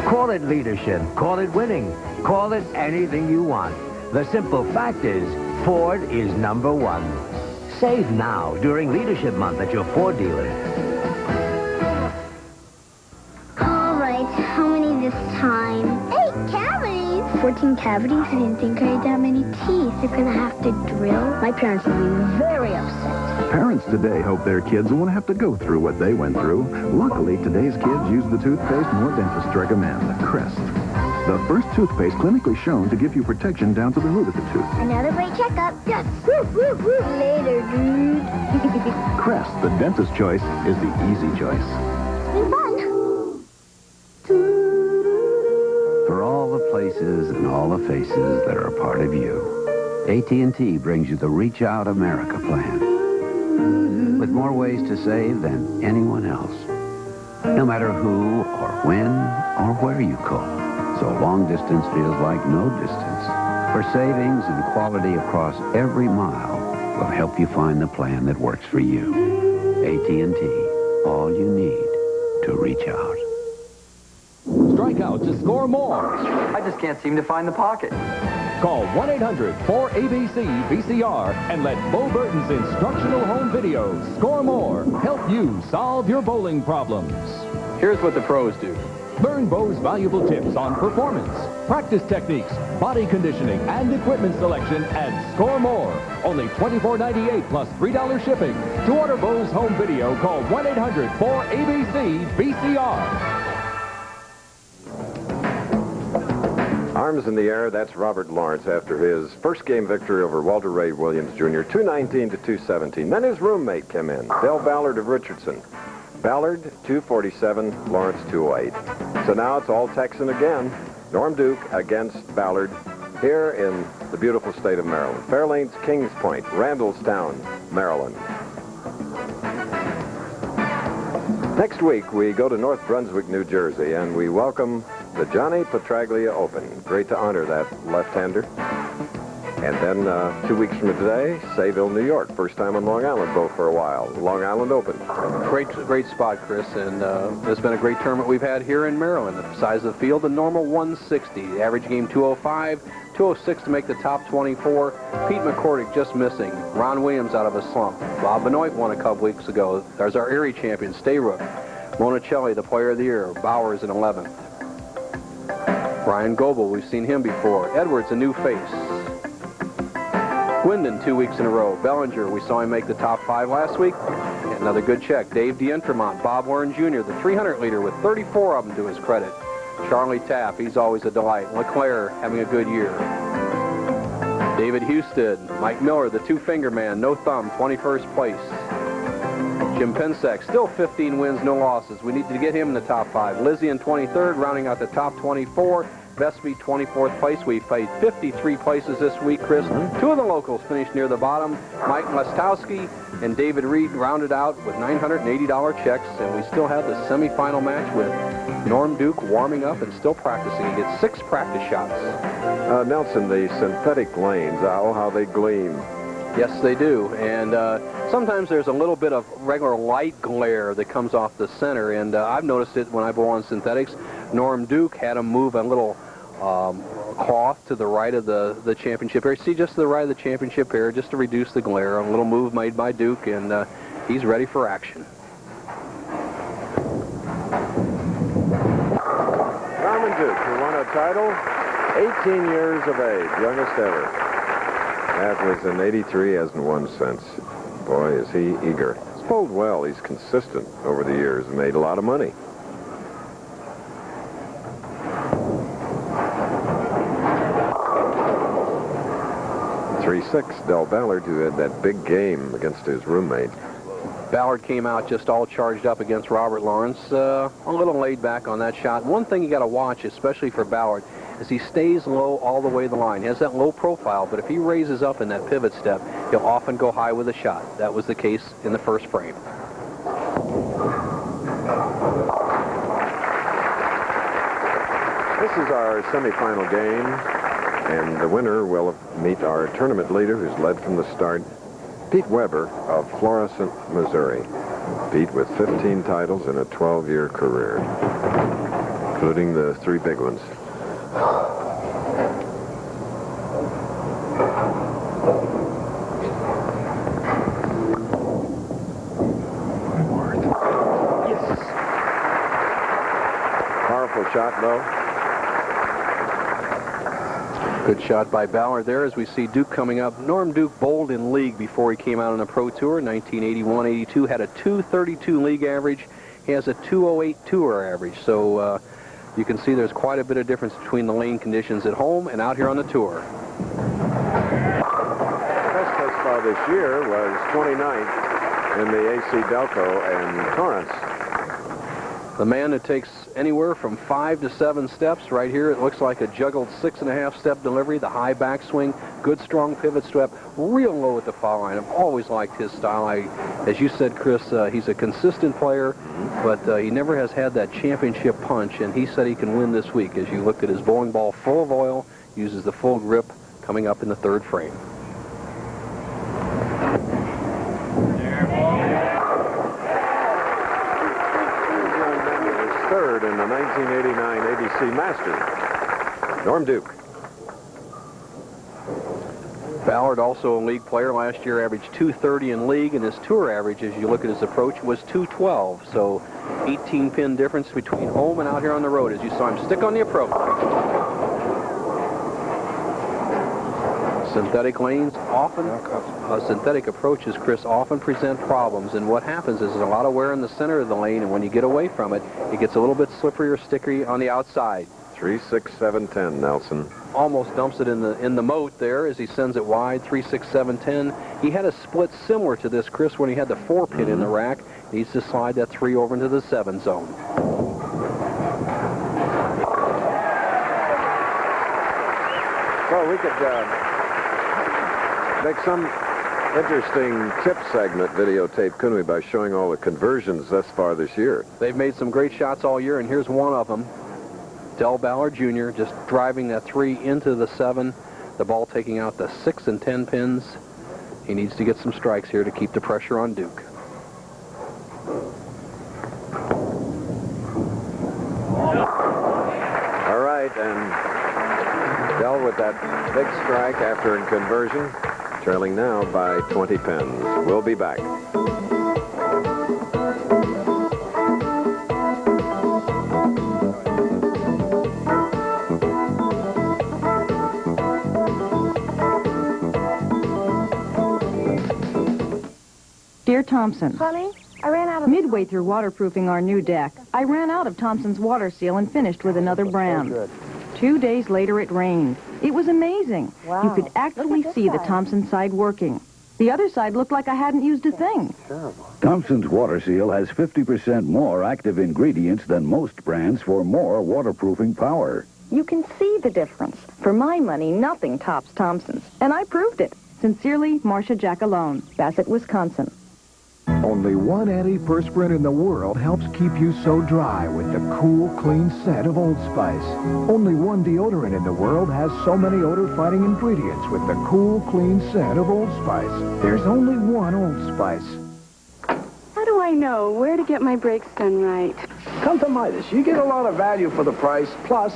Call it leadership, call it winning, call it anything you want. The simple fact is, Ford is #1. Save now during Leadership Month at your Ford dealer. All right, how many this time? 8 cavities. 14 cavities? I didn't think I had that many teeth. You're gonna have to drill? My parents will be very upset. Parents today hope their kids won't have to go through what they went through. Luckily, today's kids use the toothpaste more dentists recommend, Crest. The first toothpaste clinically shown to give you protection down to the root of the tooth. Another great checkup. Yes. Woo, woo, woo. Later, dude. Crest, the dentist's choice, is the easy choice. It's been fun. For all the places and all the faces that are a part of you, AT&T brings you the Reach Out America plan. With more ways to save than anyone else. No matter who or when or where you call. So long distance feels like no distance. For savings and quality across every mile, we'll help you find the plan that works for you. AT&T, all you need to reach out. Strike out to score more. I just can't seem to find the pocket. Call 1-800-4ABC-VCR and let Bo Burton's instructional home videos, Score More, help you solve your bowling problems. Here's what the pros do. Learn Bo's valuable tips on performance, practice techniques, body conditioning, and equipment selection at Score More. Only $24.98 plus $3 shipping. To order Bo's home video, call 1-800-4ABC-VCR. Arms in the air, that's Robert Lawerence after his first game victory over Walter Ray Williams, Jr., 219 to 217. Then his roommate came in, Del Ballard of Richardson. Ballard, 247, Lawerence, 208. So now it's all Texan again. Norm Duke against Ballard here in the beautiful state of Maryland. Fairlanes, Kings Point, Randallstown, Maryland. Next week, we go to North Brunswick, New Jersey, and we welcome the Johnny Petraglia Open. Great to honor that left-hander. And then 2 weeks from today, Sayville, New York. First time on Long Island boat for a while. Long Island Open. Great spot, Chris, and it's been a great tournament we've had here in Maryland. The size of the field, the normal 160. The average game 205, 206 to make the top 24. Pete McCordick just missing. Ron Williams out of a slump. Bob Benoit won a couple weeks ago. There's our Erie champion, Stayrook. Monicelli, the player of the year. Bowers in 11th. Brian Goebel, we've seen him before. Edwards, a new face. Wyndon 2 weeks in a row. Bellinger, we saw him make the top 5 last week. Another good check. Dave D'Entremont, Bob Warren Jr., the 300 leader with 34 of them to his credit. Charlie Tapp, he's always a delight. LeClaire having a good year. David Husted, Mike Miller, the two-finger man, no thumb, 21st place. Jim Pensek, still 15 wins, no losses. We need to get him in the top 5. Lizzie in 23rd, rounding out the top 24. Vesby, 24th place. We played 53 places this week, Chris. 2 of the locals finished near the bottom. Mike Lestowski and David Reed rounded out with $980 checks, and we still have the semifinal match with Norm Duke warming up and still practicing. He gets 6 practice shots. Nelson, the synthetic lanes, oh, how they gleam. Yes, they do. And sometimes there's a little bit of regular light glare that comes off the center, and I've noticed it when I go on synthetics. Norm Duke had him move a little cloth to the right of the championship area. See, just to the right of the championship area, just to reduce the glare. A little move made by Duke, and he's ready for action. Norman Duke, who won a title, 18 years of age, youngest ever. That was in '83, hasn't won since. Boy, is he eager. He's bowled well. He's consistent over the years and made a lot of money. Del Ballard, who had that big game against his roommate. Ballard came out just all charged up against Robert Lawerence. A little laid back on that shot. One thing you got to watch, especially for Ballard, is he stays low all the way to the line. He has that low profile, but if he raises up in that pivot step, he'll often go high with a shot. That was the case in the first frame. This is our semifinal game, and the winner will meet our tournament leader, who's led from the start, Pete Weber of Florissant, Missouri. Pete with 15 titles in a 12-year career, including the 3 big ones. Yes. Powerful shot, though. Good shot by Ballard there as we see Duke coming up. Norm Duke bowled in league before he came out on the Pro Tour. 1981-82, had a 232 league average. He has a 208 tour average. So you can see there's quite a bit of difference between the lane conditions at home and out here on the tour. Best thus far this year was 29th in the AC Delco and Torrance. The man that takes anywhere from 5 to 7 steps. Right here, it looks like a juggled 6.5 step delivery. The high backswing, good strong pivot step, real low at the foul line. I've always liked his style. As you said, Chris, he's a consistent player, but he never has had that championship punch, and he said he can win this week. As you looked at his bowling ball, full of oil, uses the full grip coming up in the 3rd frame. Third in the 1989 ABC Masters, Norm Duke. Ballard, also a league player, last year averaged 230 in league, and his tour average, as you look at his approach, was 212. So 18-pin difference between home and out here on the road, as you saw him stick on the approach. Synthetic lanes often, synthetic approaches, Chris, often present problems, and what happens is there's a lot of wear in the center of the lane, and when you get away from it, it gets a little bit slippery or stickery on the outside. 3, 6, 7, 10, Nelson. Almost dumps it in the moat there as he sends it wide, 3, 6, 7, 10. He had a split similar to this, Chris, when he had the 4-pin in the rack. He needs to slide that 3 over into the 7 zone. Well, we could make some interesting tip segment videotape, couldn't we, by showing all the conversions thus far this year? They've made some great shots all year, and here's one of them. Del Ballard Jr. just driving that 3 into the 7. The ball taking out the 6 and 10 pins. He needs to get some strikes here to keep the pressure on Duke. All right, and Dell with that big strike after a conversion, trailing now by 20 pins. We'll be back. Dear Thompson. Honey, I ran out of... Midway through waterproofing our new deck, I ran out of Thompson's water seal and finished with another brand. 2 days later, it rained. It was amazing. Wow. You could actually see the Thompson side working. The other side looked like I hadn't used a thing. Thompson's Water Seal has 50% more active ingredients than most brands for more waterproofing power. You can see the difference. For my money, nothing tops Thompson's. And I proved it. Sincerely, Marcia Jackalone, Bassett, Wisconsin. Only one antiperspirant in the world helps keep you so dry with the cool, clean scent of Old Spice. Only one deodorant in the world has so many odor-fighting ingredients with the cool, clean scent of Old Spice. There's only one Old Spice. How do I know where to get my brakes done right? Come to Midas. You get a lot of value for the price, plus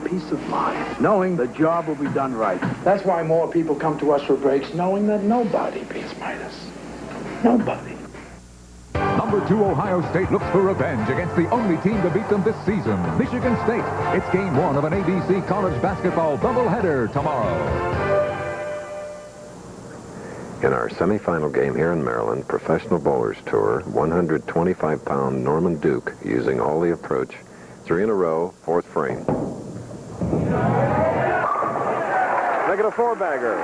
peace of mind, knowing the job will be done right. That's why more people come to us for brakes, knowing that nobody beats Midas. Nobody. Number 2 Ohio State looks for revenge against the only team to beat them this season, Michigan State. It's game 1 of an ABC college basketball doubleheader tomorrow. In our semifinal game here in Maryland, Professional Bowlers Tour, 125-pound Norman Duke using all the approach. 3 in a row, 4th frame. Negative 4-bagger.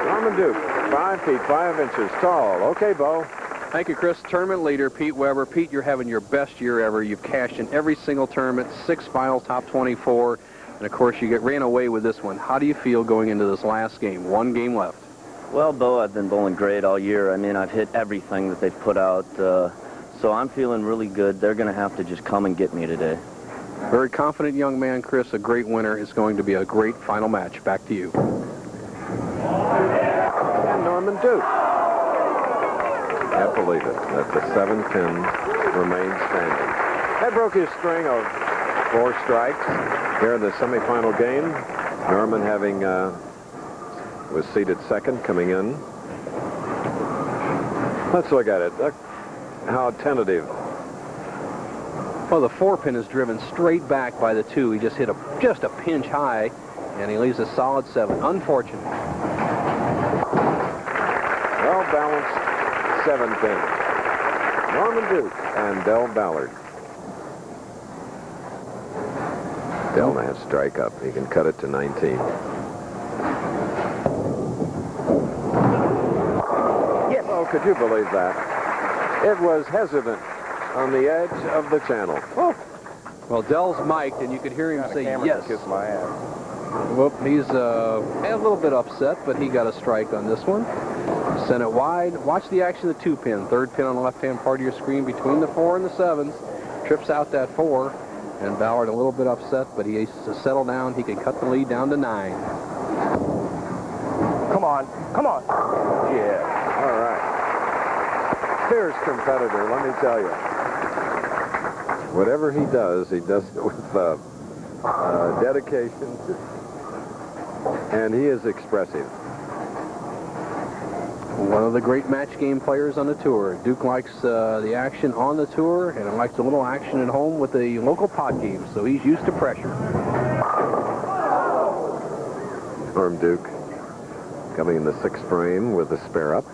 Norman Duke, 5 feet 5 inches tall. Okay, Bo. Thank you, Chris. Tournament leader, Pete Weber. Pete, you're having your best year ever. You've cashed in every single tournament, 6 finals, top 24, and of course you ran away with this one. How do you feel going into this last game? 1 game left. Well, Bo, I've been bowling great all year. I mean, I've hit everything that they've put out, so I'm feeling really good. They're going to have to just come and get me today. Very confident young man, Chris. A great winner. It's going to be a great final match. Back to you. And Norman Duke. Can't believe it. That the 7 pins remain standing. That broke his string of 4 strikes here in the semifinal game. Norman having was seated second coming in. Let's look at it. Look how tentative. Well, the 4-pin is driven straight back by the 2. He just hit just a pinch high, and he leaves a solid 7. Unfortunate. Well-balanced 7 pins. Norman Duke and Del Ballard. Del has strike up. He can cut it to 19. Yes. Oh, could you believe that? It was hesitant on the edge of the channel. Oh. Well, Dell's mic'd, and you could hear him say yes. Kiss my ass. Whoop, he's a little bit upset, but he got a strike on this one. Sent it wide. Watch the action of the 2-pin. 3rd pin on the left-hand part of your screen between the 4 and the 7s. Trips out that 4, and Ballard a little bit upset, but he needs to settle down. He can cut the lead down to 9. Come on. Come on. Yeah. All right. Fierce competitor, let me tell you. Whatever he does it with dedication, and he is expressive. One of the great match game players on the tour. Duke likes the action on the tour, and likes a little action at home with the local pod games, so he's used to pressure. Norm Duke coming in the 6th frame with a spare up.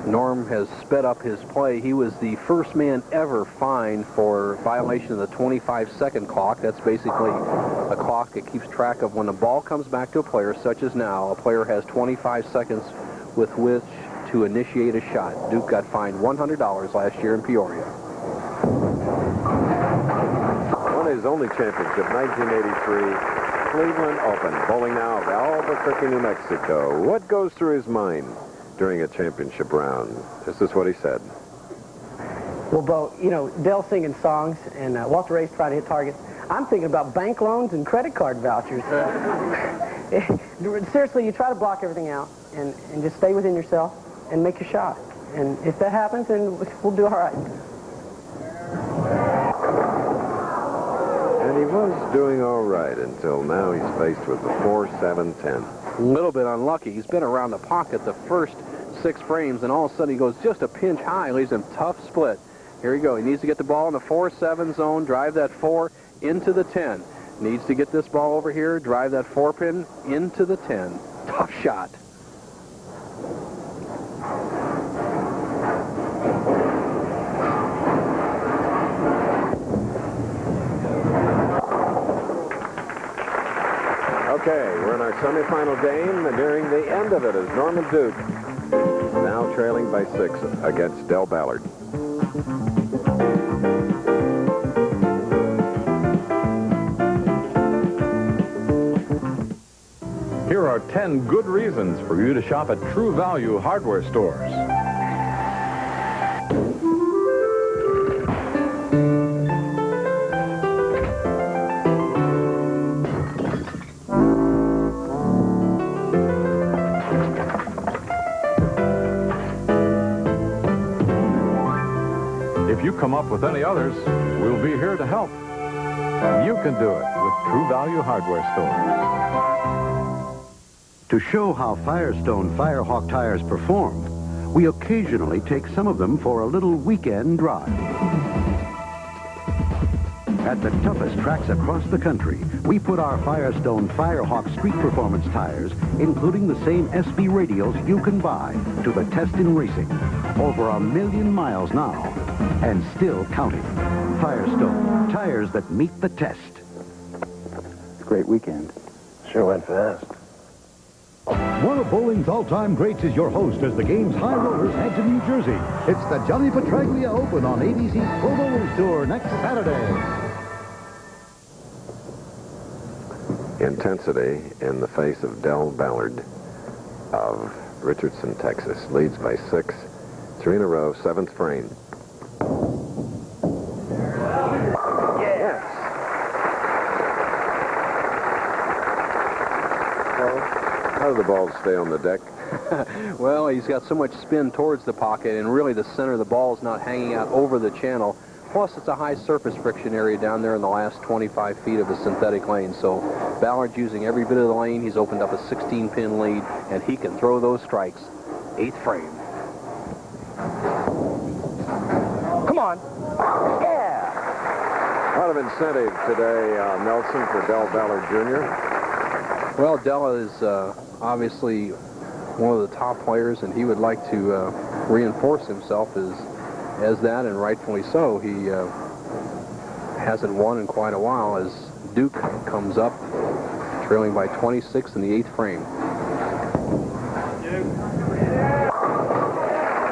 Norm has sped up his play. He was the first man ever fined for violation of the 25-second clock. That's basically a clock that keeps track of when the ball comes back to a player, such as now. A player has 25 seconds with which to initiate a shot. Duke got fined $100 last year in Peoria. Won his only championship, 1983 Cleveland Open. Bowling now of Albuquerque, New Mexico. What goes through his mind during a championship round? This is what he said. Well, Bo, you know, Dell singing songs and Walter Ray's trying to hit targets. I'm thinking about bank loans and credit card vouchers. Seriously, you try to block everything out and just stay within yourself and make your shot. And if that happens, then we'll do all right. And he was doing all right until now he's faced with the 4-7-10. A little bit unlucky. He's been around the pocket the first 6 frames, and all of a sudden he goes just a pinch high, leaves him tough split. Here we go. He needs to get the ball in the 4-7 zone, drive that 4 into the 10. Needs to get this ball over here, drive that 4-pin into the 10. Tough shot. Okay, we're in our semifinal game, and nearing the end of it is Norman Duke, now trailing by 6 against Del Ballard. Here are 10 good reasons for you to shop at True Value hardware stores. If you come up with any others, we'll be here to help. You can do it with True Value hardware stores. To show how Firestone Firehawk tires perform, we occasionally take some of them for a little weekend drive. At the toughest tracks across the country, we put our Firestone Firehawk street performance tires, including the same SB radials you can buy, to the test in racing. Over 1 million miles now, and still counting. Firestone, tires that meet the test. Great weekend. Sure went fast. One of bowling's all-time greats is your host as the game's high rollers head to New Jersey. It's the Johnny Petraglia Open on ABC's Pro Bowlers Tour next Saturday. Intensity in the face of Del Ballard of Richardson, Texas. Leads by 6. 3 in a row, 7th frame. Yes. How do the balls stay on the deck? Well, he's got so much spin towards the pocket, and really the center of the ball is not hanging out over the channel. Plus, it's a high surface friction area down there in the last 25 feet of the synthetic lane. So Ballard's using every bit of the lane. He's opened up a 16-pin lead, and he can throw those strikes. 8th frame. Come on. Yeah. A lot of incentive today, Nelson, for Del Ballard Jr. Well, Della is obviously one of the top players, and he would like to reinforce himself as that, and rightfully so. He hasn't won in quite a while as Duke comes up, trailing by 26 in the 8th frame.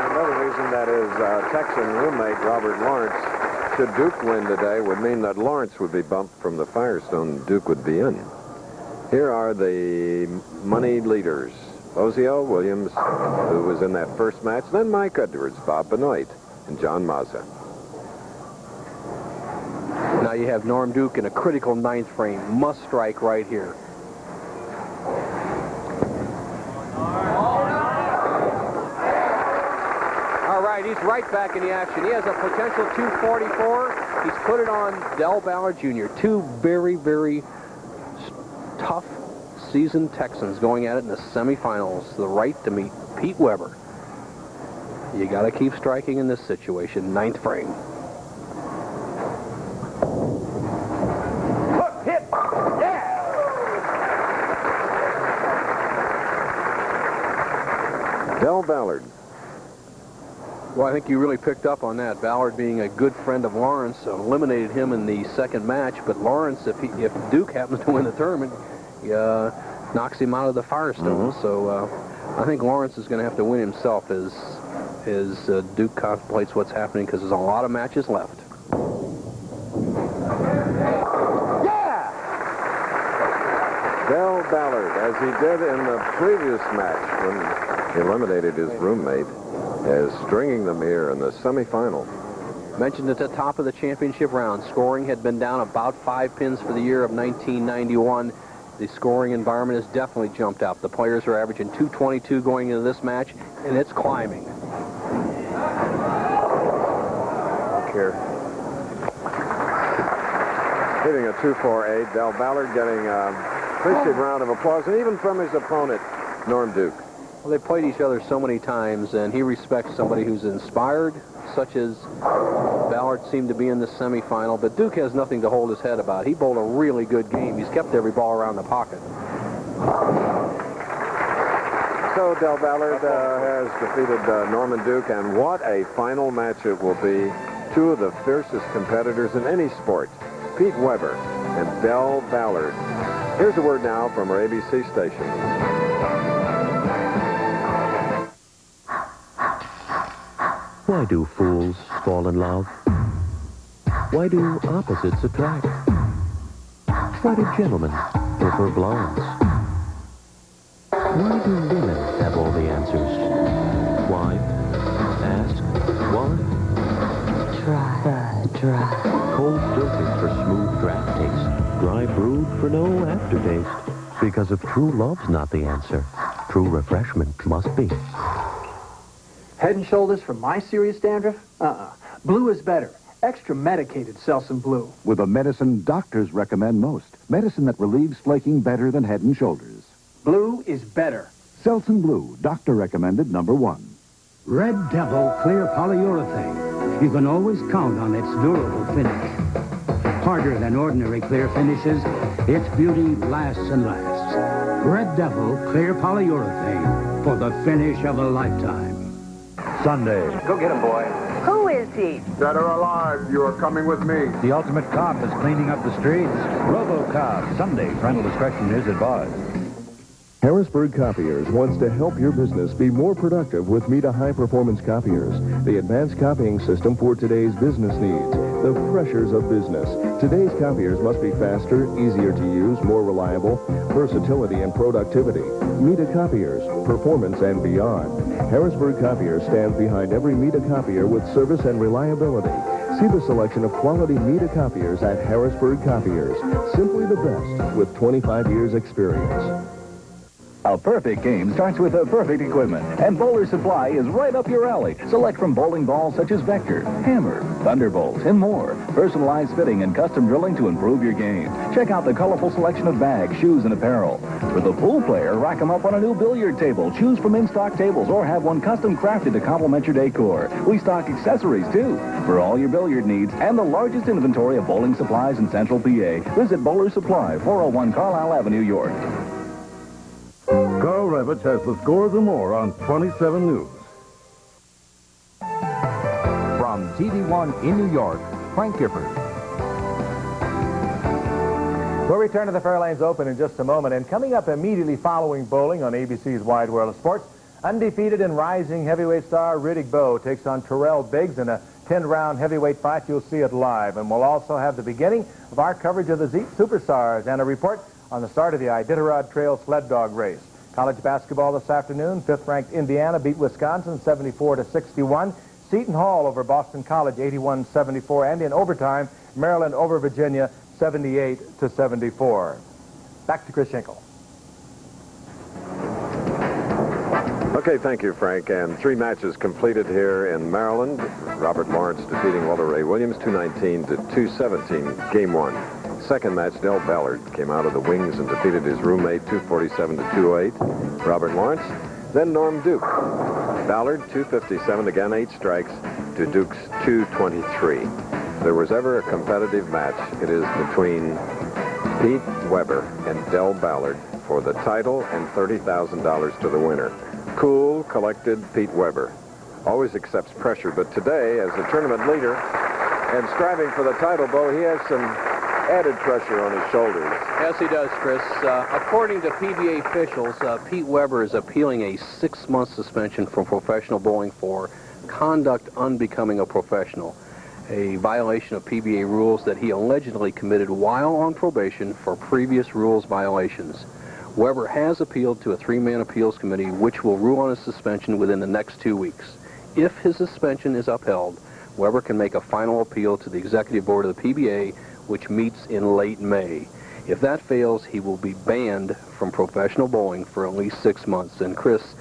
Another reason that his Texan roommate, Robert Lawerence, should Duke win today, would mean that Lawerence would be bumped from the Firestone. Duke would be in. Here are the money leaders. Ozio Williams, who was in that first match, then Mike Edwards, Bob Benoit, and John Mazza. Now you have Norm Duke in a critical 9th frame. Must strike right here. All right, he's right back in the action. He has a potential 244. He's put it on Del Ballard Jr. 2 very, very tough seasoned Texans going at it in the semifinals. The right to meet Pete Weber. You got to keep striking in this situation. 9th frame. Hook, hit, yeah! Del Ballard. Well, I think you really picked up on that. Ballard, being a good friend of Lawerence, eliminated him in the second match. But Lawerence, if Duke happens to win the tournament, knocks him out of the Firestone. So I think Lawerence is going to have to win himself as Duke contemplates what's happening, because there's a lot of matches left. Yeah! Del Ballard, as he did in the previous match when he eliminated his roommate, is stringing them here in the semifinal. Mentioned at the top of the championship round, scoring had been down about 5 pins for the year of 1991. The scoring environment has definitely jumped up. The players are averaging 222 going into this match, and it's climbing. Look here. Hitting a 2-4-8. Del Ballard getting an appreciative round of applause, and even from his opponent, Norm Duke. Well, they played each other so many times, and he respects somebody who's inspired, such as Ballard seemed to be in the semifinal, but Duke has nothing to hold his head about. He bowled a really good game. He's kept every ball around the pocket. So Del Ballard has defeated Norman Duke, and what a final match it will be. Two of the fiercest competitors in any sport, Pete Weber and Del Ballard. Here's a word now from our ABC station. Why do fools fall in love? Why do opposites attract? Why do gentlemen prefer blondes? Why do women have all the answers? Why? Ask why? Dry. Cold filtered for smooth draft taste. Dry brewed for no aftertaste. Because if true love's not the answer, true refreshment must be. Head and Shoulders for my serious dandruff? Blue is better. Extra medicated Selsun Blue. With a medicine doctors recommend most. Medicine that relieves flaking better than Head and Shoulders. Blue is better. Selsun Blue, doctor recommended #1. Red Devil Clear Polyurethane. You can always count on its durable finish. Harder than ordinary clear finishes, its beauty lasts and lasts. Red Devil Clear Polyurethane for the finish of a lifetime. Sunday. Go get him, boy. Who is he? Dead or alive, you are coming with me. The ultimate cop is cleaning up the streets. RoboCop. Sunday. Parental discretion is advised. Harrisburg Copiers wants to help your business be more productive with Mita high-performance copiers, the advanced copying system for today's business needs, the pressures of business. Today's copiers must be faster, easier to use, more reliable, versatility and productivity. Mita Copiers, performance and beyond. Harrisburg Copiers stands behind every Mita copier with service and reliability. See the selection of quality Mita copiers at Harrisburg Copiers. Simply the best with 25 years experience. A perfect game starts with the perfect equipment, and Bowler Supply is right up your alley. Select from bowling balls such as Vector, Hammer, Thunderbolt, and more. Personalized fitting and custom drilling to improve your game. Check out the colorful selection of bags, shoes, and apparel. For the pool player, rack them up on a new billiard table. Choose from in-stock tables or have one custom crafted to complement your decor. We stock accessories, too, for all your billiard needs and the largest inventory of bowling supplies in Central PA. Visit Bowler Supply, 401 Carlisle Avenue, York. Carl Revich has the scores and more on 27 News. From TV1 in New York, Frank Gifford. We'll return to the Fairlanes Open in just a moment, and coming up immediately following bowling on ABC's Wide World of Sports, undefeated and rising heavyweight star Riddick Bowe takes on Terrell Biggs in a 10-round heavyweight fight. You'll see it live, and we'll also have the beginning of our coverage of the Zeet Superstars and a report on the start of the Iditarod Trail sled dog race. College basketball this afternoon, 5th-ranked Indiana beat Wisconsin 74-61. Seton Hall over Boston College 81-74, and in overtime, Maryland over Virginia 78-74. Back to Chris Schenkel. Okay, thank you, Frank. And 3 matches completed here in Maryland. Robert Lawerence defeating Walter Ray Williams 219-217, game 1. Second match, Del Ballard came out of the wings and defeated his roommate 247-208, Robert Lawerence. Then Norm Duke. Ballard 257, again 8 strikes, to Duke's 223. If there was ever a competitive match, it is between Pete Weber and Del Ballard for the title and $30,000 to the winner. Cool, collected Pete Weber. Always accepts pressure, but today, as the tournament leader and striving for the title, Bo, he has some added pressure on his shoulders. Yes, he does, Chris. According to PBA officials, Pete Weber is appealing a 6-month suspension from professional bowling for conduct unbecoming a professional, a violation of PBA rules that he allegedly committed while on probation for previous rules violations. Weber has appealed to a 3-man appeals committee, which will rule on his suspension within the next 2 weeks. If his suspension is upheld, Weber can make a final appeal to the executive board of the PBA, which meets in late May. If that fails, he will be banned from professional bowling for at least 6 months. And Chris,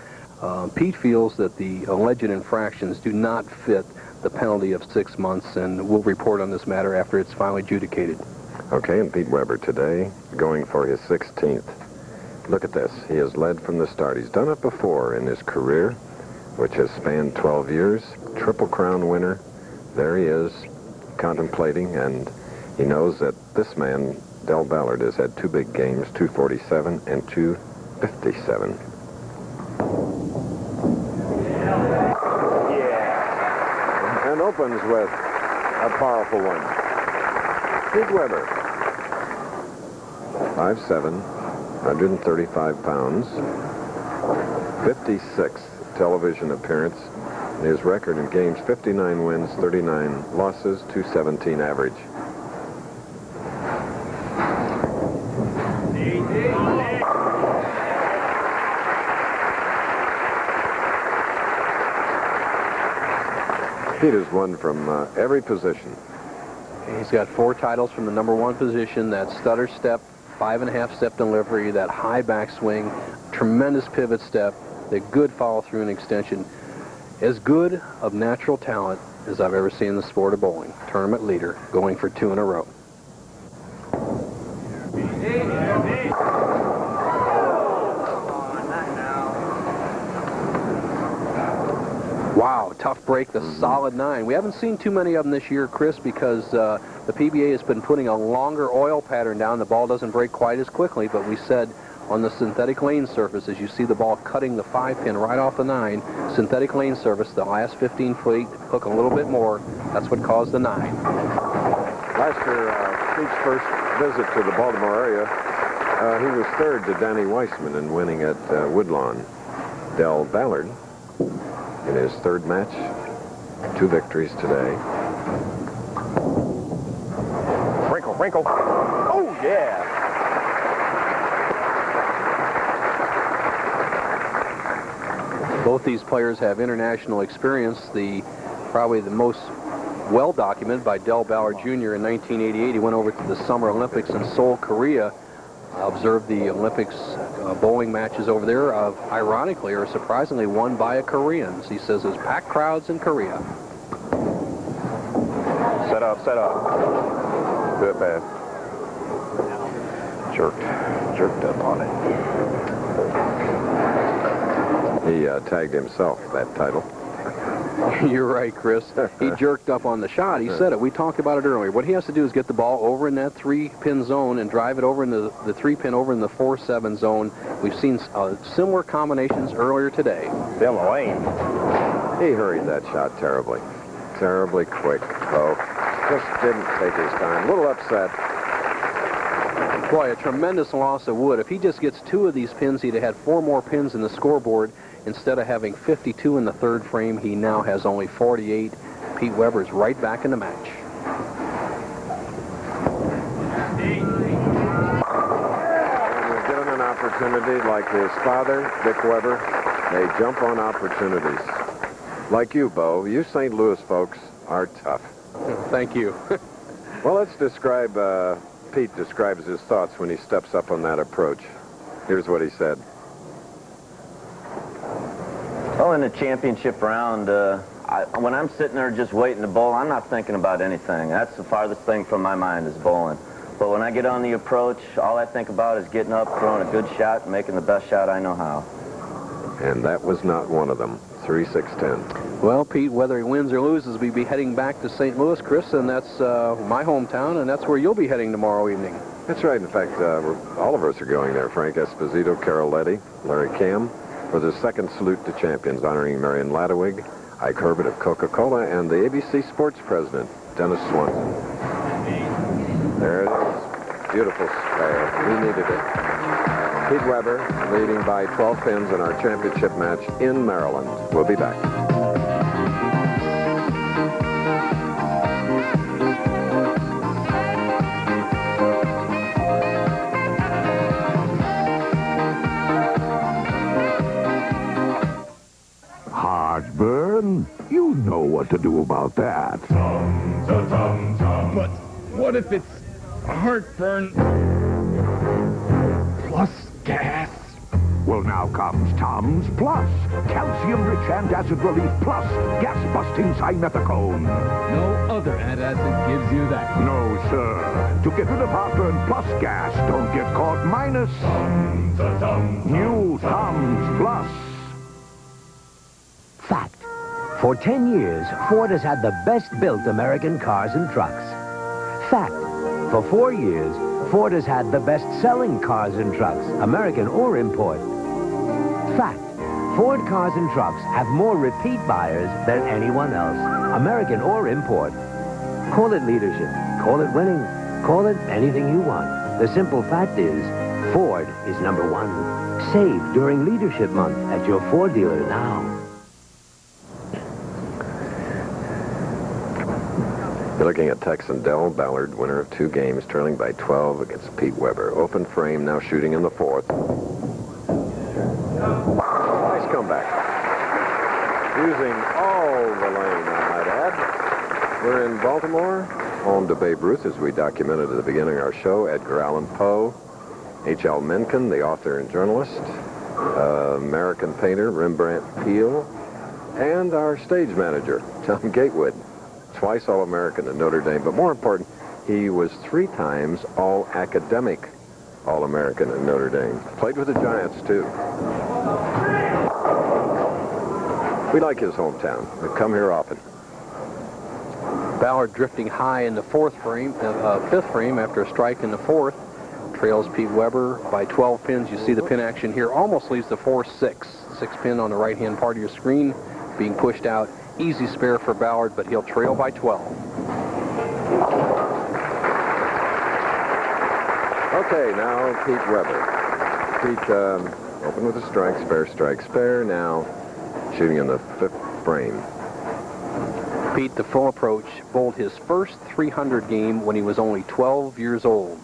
Pete feels that the alleged infractions do not fit the penalty of 6 months, and we'll report on this matter after it's finally adjudicated. Okay, and Pete Weber today going for his 16th. Look at this. He has led from the start. He's done it before in his career, which has spanned 12 years. Triple Crown winner. There he is, contemplating, and he knows that this man, Del Ballard, has had 2 big games, 247 and 257. And opens with a powerful one. Pete Weber, 5'7", 135 pounds, 56th television appearance. His record in games, 59 wins, 39 losses, 217 average. Pete has won from every position. He's got 4 titles from the number 1 position, that stutter step, 5.5 step delivery, that high backswing, tremendous pivot step, the good follow through and extension. As good of natural talent as I've ever seen in the sport of bowling. Tournament leader, going for 2 in a row. Wow, tough break, the solid 9. We haven't seen too many of them this year, Chris, because the PBA has been putting a longer oil pattern down. The ball doesn't break quite as quickly, but we said on the synthetic lane surface, as you see the ball cutting the 5-pin right off the 9, synthetic lane surface, the last 15 feet, hook a little bit more. That's what caused the 9. Last year, Pete's first visit to the Baltimore area, he was 3rd to Danny Weissman in winning at Woodlawn. Del Ballard, in his 3rd match, 2 victories today. Wrinkle, wrinkle. Oh, yeah. Both these players have international experience. Probably the most well-documented by Del Ballard Jr. in 1988. He went over to the Summer Olympics in Seoul, Korea, observed the Olympics bowling matches over there, ironically or surprisingly won by a Korean. He says there's packed crowds in Korea. Set up, set up. Do it bad. Jerked up on it. He tagged himself that title. You're right, Chris. He jerked up on the shot. He said it. We talked about it earlier. What he has to do is get the ball over in that 3-pin zone and drive it over in the 3-pin over in the 4-7 zone. We've seen similar combinations earlier today. Down the lane. He hurried that shot terribly. Terribly quick, though. Just didn't take his time. A little upset. Boy, a tremendous loss of wood. If he just gets 2 of these pins, he'd have had 4 more pins in the scoreboard. Instead of having 52 in the 3rd frame, he now has only 48. Pete Weber's right back in the match. And we're given an opportunity like his father, Dick Weber. They jump on opportunities. Like you, Bo. You St. Louis folks are tough. Thank you. Well, let's describe, Pete describes his thoughts when he steps up on that approach. Here's what he said. Well, in the championship round, when I'm sitting there just waiting to bowl, I'm not thinking about anything. That's the farthest thing from my mind is bowling. But when I get on the approach, all I think about is getting up, throwing a good shot, and making the best shot I know how. And that was not one of them. 3-6-10. Well, Pete, whether he wins or loses, we'll be heading back to St. Louis, Chris, and that's my hometown, and that's where you'll be heading tomorrow evening. That's right. In fact, all of us are going there. Frank Esposito, Carol Letty, Larry Cam, for the 2nd Salute to Champions, honoring Marion Ladewig, Ike Herbert of Coca-Cola, and the ABC Sports President, Dennis Swanson. There it is. Beautiful spare. We needed it. Pete Weber leading by 12 pins in our championship match in Maryland. We'll be back. Hartberg. heartburn? You know what to do about that. But what if it's heartburn plus gas? Well, now comes Tom's Plus. Calcium-rich antacid relief plus gas-busting simethicone. No other antacid gives you that. No, sir. To get rid of heartburn plus gas, don't get caught minus. New Tom's Plus. Fact. For 10 years, Ford has had the best-built American cars and trucks. Fact. For 4 years, Ford has had the best-selling cars and trucks, American or import. Fact. Ford cars and trucks have more repeat buyers than anyone else, American or import. Call it leadership, call it winning, call it anything you want. The simple fact is, Ford is #1. Save during Leadership Month at your Ford dealer now. You're looking at Texan Del Ballard, winner of 2 games, trailing by 12 against Pete Weber. Open frame, now shooting in the 4th. Nice comeback. Using all the lane, I might add. We're in Baltimore, home to Babe Ruth, as we documented at the beginning of our show. Edgar Allan Poe, H.L. Mencken, the author and journalist, American painter Rembrandt Peale, and our stage manager, Tom Gatewood. Twice All-American at Notre Dame, but more important, he was 3 times All-Academic All-American at Notre Dame. Played with the Giants, too. We like his hometown. We come here often. Ballard drifting high in the 5th frame after a strike in the 4th. Trails Pete Weber by 12 pins. You see the pin action here. Almost leaves the 4-6. 6 pin on the right-hand part of your screen being pushed out. Easy spare for Ballard, but he'll trail by 12. Okay, now Pete Weber. Pete open with a strike, spare, now shooting in the 5th frame. Pete, the full approach, bowled his first 300 game when he was only 12 years old.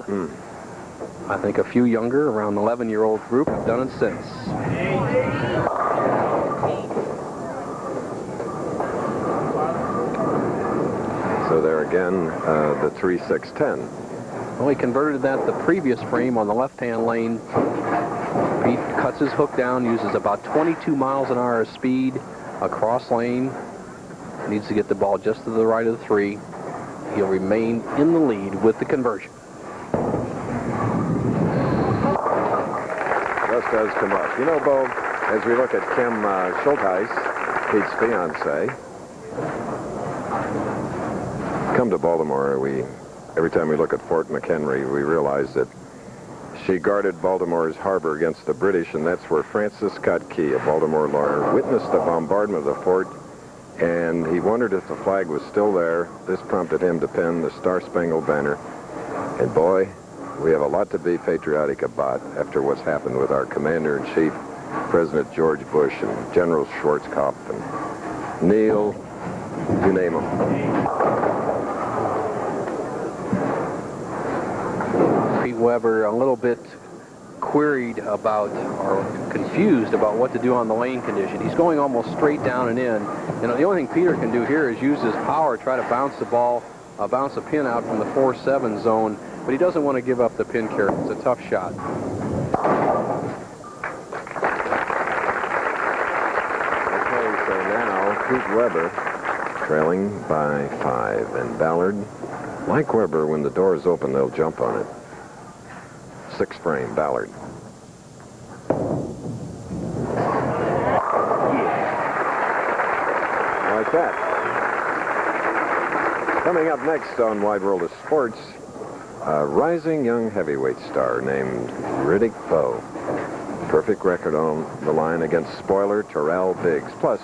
I think a few younger, around 11-year-old group, have done it since. So there again, the 3-6-10. Well, he converted that the previous frame on the left-hand lane. Pete cuts his hook down, uses about 22 miles an hour of speed across lane. Needs to get the ball just to the right of the 3. He'll remain in the lead with the conversion. Just does come up. You know, Bo, as we look at Kim Schultheis, Pete's fiance, come to Baltimore, every time we look at Fort McHenry, we realize that she guarded Baltimore's harbor against the British, and that's where Francis Scott Key, a Baltimore lawyer, witnessed the bombardment of the fort, and he wondered if the flag was still there. This prompted him to pen the Star-Spangled Banner. And boy, we have a lot to be patriotic about after what's happened with our Commander-in-Chief, President George Bush, and General Schwarzkopf, and Neil, you name them. Pete Weber a little bit queried about, or confused about what to do on the lane condition. He's going almost straight down and in. You know, the only thing Peter can do here is use his power, try to bounce the ball, bounce a pin out from the 4-7 zone, but he doesn't want to give up the pin carry. It's a tough shot. Okay, so now Pete Weber trailing by 5, and Ballard, like Weber, when the door is open, they'll jump on it. 6th frame, Ballard. Like that. Coming up next on Wide World of Sports, a rising young heavyweight star named Riddick Bowe. Perfect record on the line against spoiler Terrell Biggs. Plus,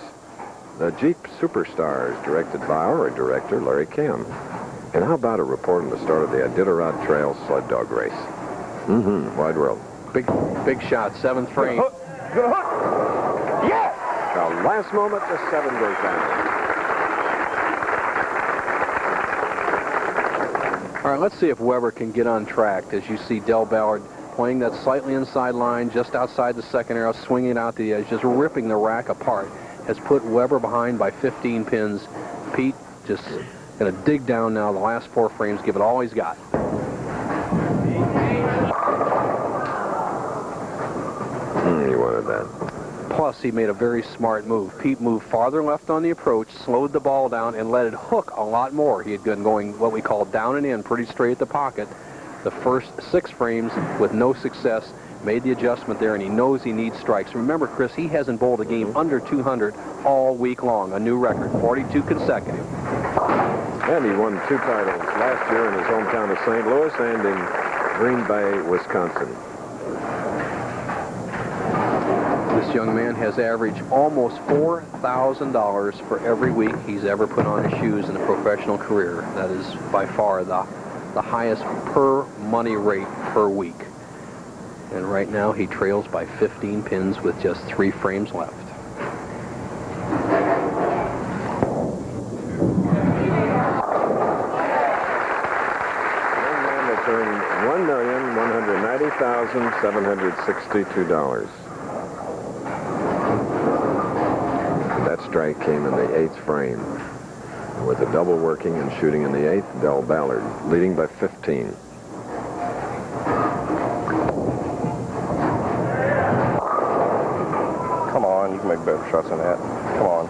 the Jeep Superstars, directed by our director, Larry Kim. And how about a report on the start of the Iditarod Trail sled dog race? Wide World. Big shot, 7th frame. Good hook. Yes! The last moment, the 7 goes down. All right, let's see if Weber can get on track. As you see Del Ballard playing that slightly inside line, just outside the second arrow, swinging out the edge, just ripping the rack apart. has put Weber behind by 15 pins. Pete just going to dig down now the last 4 frames, give it all he's got. He wanted that. Plus, he made a very smart move. Pete moved farther left on the approach, slowed the ball down, and let it hook a lot more. He had been going what we call down and in, pretty straight at the pocket. The first 6 frames with no success, made the adjustment there, and he knows he needs strikes. Remember, Chris, he hasn't bowled a game under 200 all week long. A new record, 42 consecutive. And he won 2 titles last year in his hometown of St. Louis and in Green Bay, Wisconsin. This young man has averaged almost $4,000 for every week he's ever put on his shoes in a professional career. That is by far the highest per money rate per week. And right now he trails by 15 pins with just 3 frames left. Young man that earned $1,190,762. That strike came in the 8th frame. With a double working and shooting in the 8th, Del Ballard leading by 15. Come on, you can make better shots than that. Come on.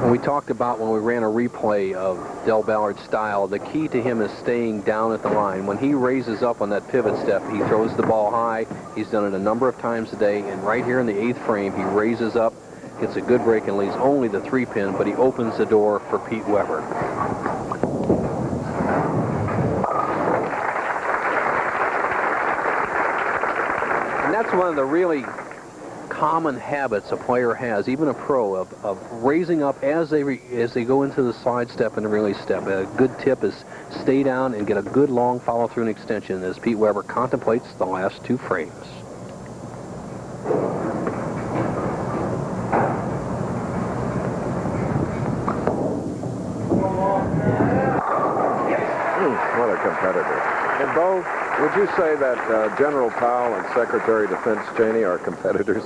And we talked about when we ran a replay of Del Ballard's style, the key to him is staying down at the line. When he raises up on that pivot step, he throws the ball high. He's done it a number of times today, and right here in the 8th frame, he raises up, gets a good break, and leaves only the 3-pin, but he opens the door for Pete Weber. And that's one of the really common habits a player has, even a pro, of raising up as they go into the slide step and the release step. A good tip is stay down and get a good long follow-through and extension as Pete Weber contemplates the last 2 frames. What a competitor. And Bo, would you say that General Powell and Secretary of Defense Cheney are competitors?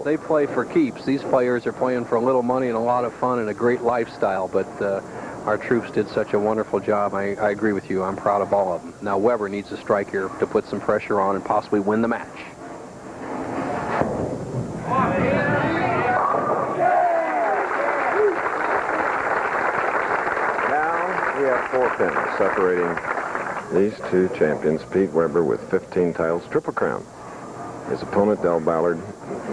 They play for keeps. These players are playing for a little money and a lot of fun and a great lifestyle, but our troops did such a wonderful job. I agree with you. I'm proud of all of them. Now Weber needs a strike here to put some pressure on and possibly win the match. We have 4 pins separating these 2 champions. Pete Weber with 15 titles, Triple Crown. His opponent, Del Ballard,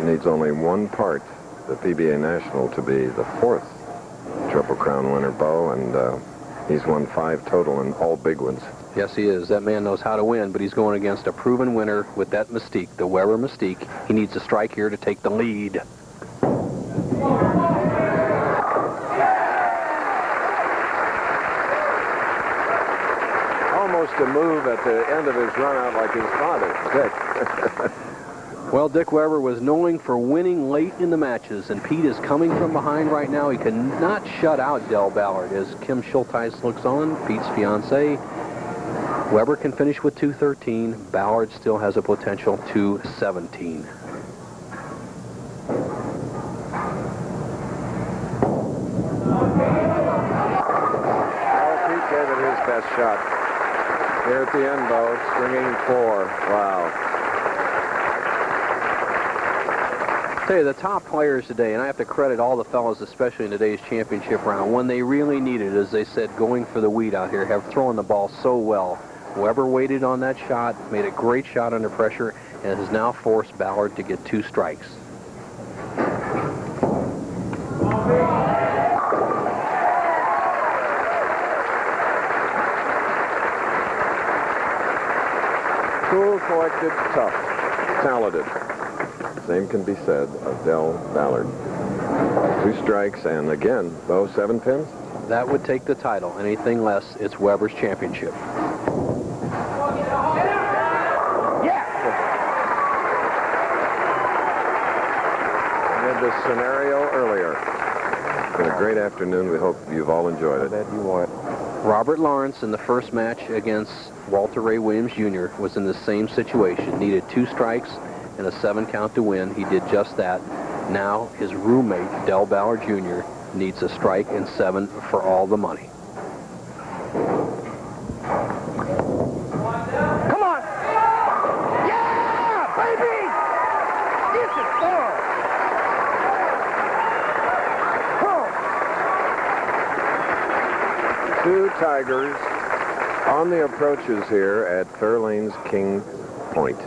needs only 1 part, the PBA National, to be the 4th Triple Crown winner, Bo, and he's won 5 total and all big ones. Yes, he is. That man knows how to win, but he's going against a proven winner with that mystique, the Weber mystique. He needs a strike here to take the lead. Almost a move at the end of his run out like his father, Dick. Well, Dick Weber was known for winning late in the matches, and Pete is coming from behind right now. He cannot shut out Del Ballard as Kim Schulteis looks on, Pete's fiancée. Weber can finish with 213. Ballard still has a potential 217. Pete gave it his best shot. Here at the end, though, swinging 4. Wow. I tell you, the top players today, and I have to credit all the fellows, especially in today's championship round, when they really need it, as they said, going for the wheat out here, have thrown the ball so well. Weber waited on that shot, made a great shot under pressure, and has now forced Ballard to get 2 strikes. Cool, collected, tough, talented. Same can be said of Del Ballard. 2 strikes, and again, Bo, 7 pins? That would take the title. Anything less, it's Weber's championship. This scenario earlier. It's been a great afternoon. We hope you've all enjoyed it. I bet you won. Robert Lawerence in the first match against Walter Ray Williams Jr. was in the same situation. Needed 2 strikes, and a 7 count to win. He did just that. Now his roommate, Del Ballard Jr., needs a strike and 7 for all the money. Come on! Yeah, baby! Yes, it's four! Two Tigers on the approaches here at Fairlanes King Point.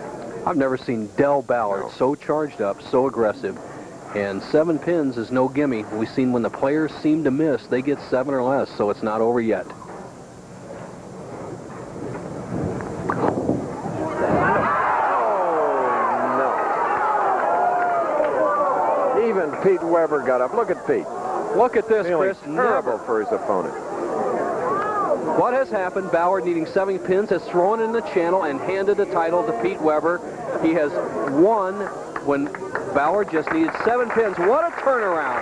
I've never seen Del Ballard so charged up, so aggressive, and 7 pins is no gimme. We've seen when the players seem to miss, they get 7 or less, so it's not over yet. Even Pete Weber got up. Look at Pete. Look at this, Feeling Chris. terrible for his opponent. What has happened? Ballard, needing 7 pins, has thrown in the channel and handed the title to Pete Weber. He has won when Ballard just needed 7 pins. What a turnaround.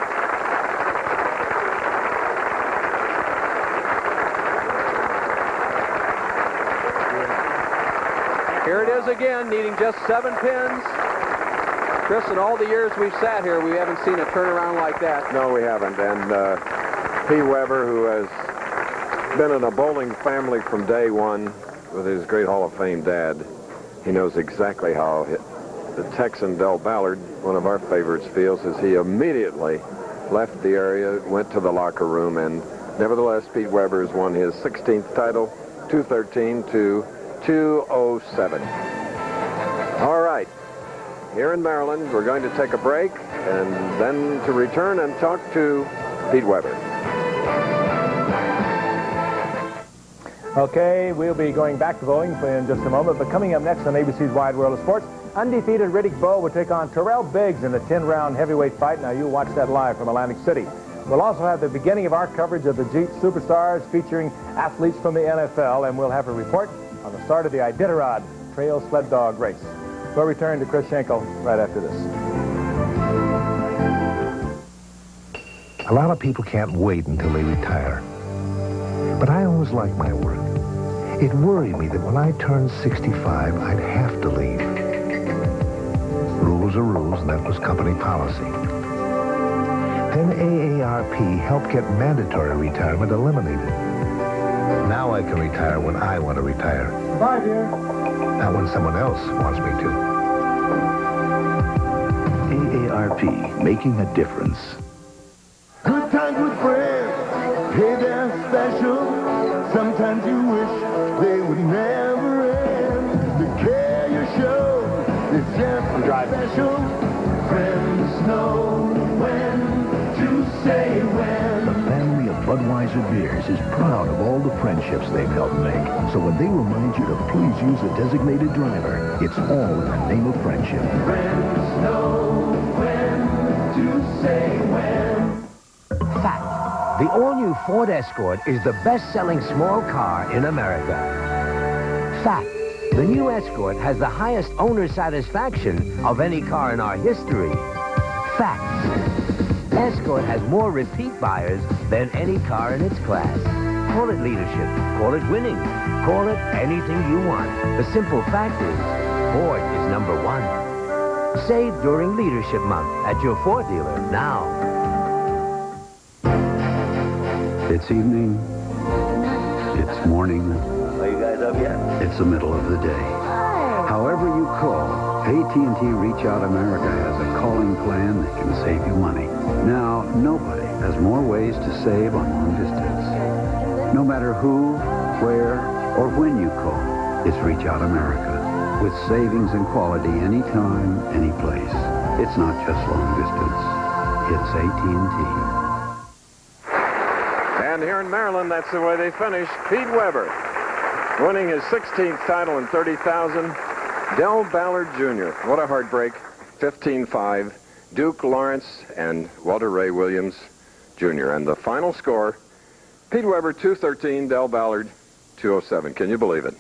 Here it is again, needing just 7 pins. Chris, in all the years we've sat here, we haven't seen a turnaround like that. No, we haven't. And Pete Weber, who has been in a bowling family from day one with his great Hall of Fame dad, he knows exactly how the Texan Del Ballard, one of our favorites, feels as he immediately left the area, went to the locker room, and nevertheless, Pete Weber has won his 16th title, 213 to 207. All right. Here in Maryland, we're going to take a break and then to return and talk to Pete Weber. Okay, we'll be going back to bowling in just a moment, but coming up next on ABC's Wide World of Sports, undefeated Riddick Bowe will take on Terrell Biggs in the 10-round heavyweight fight. Now, you'll watch that live from Atlantic City. We'll also have the beginning of our coverage of the Jeep Superstars featuring athletes from the NFL, and we'll have a report on the start of the Iditarod Trail Sled Dog Race. We'll return to Chris Schenkel right after this. A lot of people can't wait until they retire. But I always liked my work. It worried me that when I turned 65, I'd have to leave. Rules are rules, and that was company policy. Then AARP helped get mandatory retirement eliminated. Now I can retire when I want to retire. Bye, dear. Not when someone else wants me to. AARP, making a difference. Good times with friends, hey, they're special. Sometimes you wish they would never end. The care you show is just special. Friends know when to say when. The family of Budweiser beers is proud of all the friendships they've helped make. So when they remind you to please use a designated driver, it's all in the name of friendship. Friends know when to say when. Fact. The all-new Ford Escort is the best-selling small car in America. Fact. The new Escort has the highest owner satisfaction of any car in our history. Fact. Escort has more repeat buyers than any car in its class. Call it leadership, call it winning, call it anything you want. The simple fact is, Ford is #1. Save during Leadership Month at your Ford dealer now. It's evening. It's morning. Are you guys up yet? It's the middle of the day. However you call, AT&T Reach Out America has a calling plan that can save you money. Now, nobody has more ways to save on long distance. No matter who, where, or when you call, it's Reach Out America. With savings and quality anytime, any place. It's not just long distance. It's AT&T. And here in Maryland, that's the way they finish. Pete Weber winning his 16th title in 30,000. Del Ballard Jr. What a heartbreak. 15-5. Duke Lawrence and Walter Ray Williams Jr. And the final score, Pete Weber 213, Del Ballard 207. Can you believe it?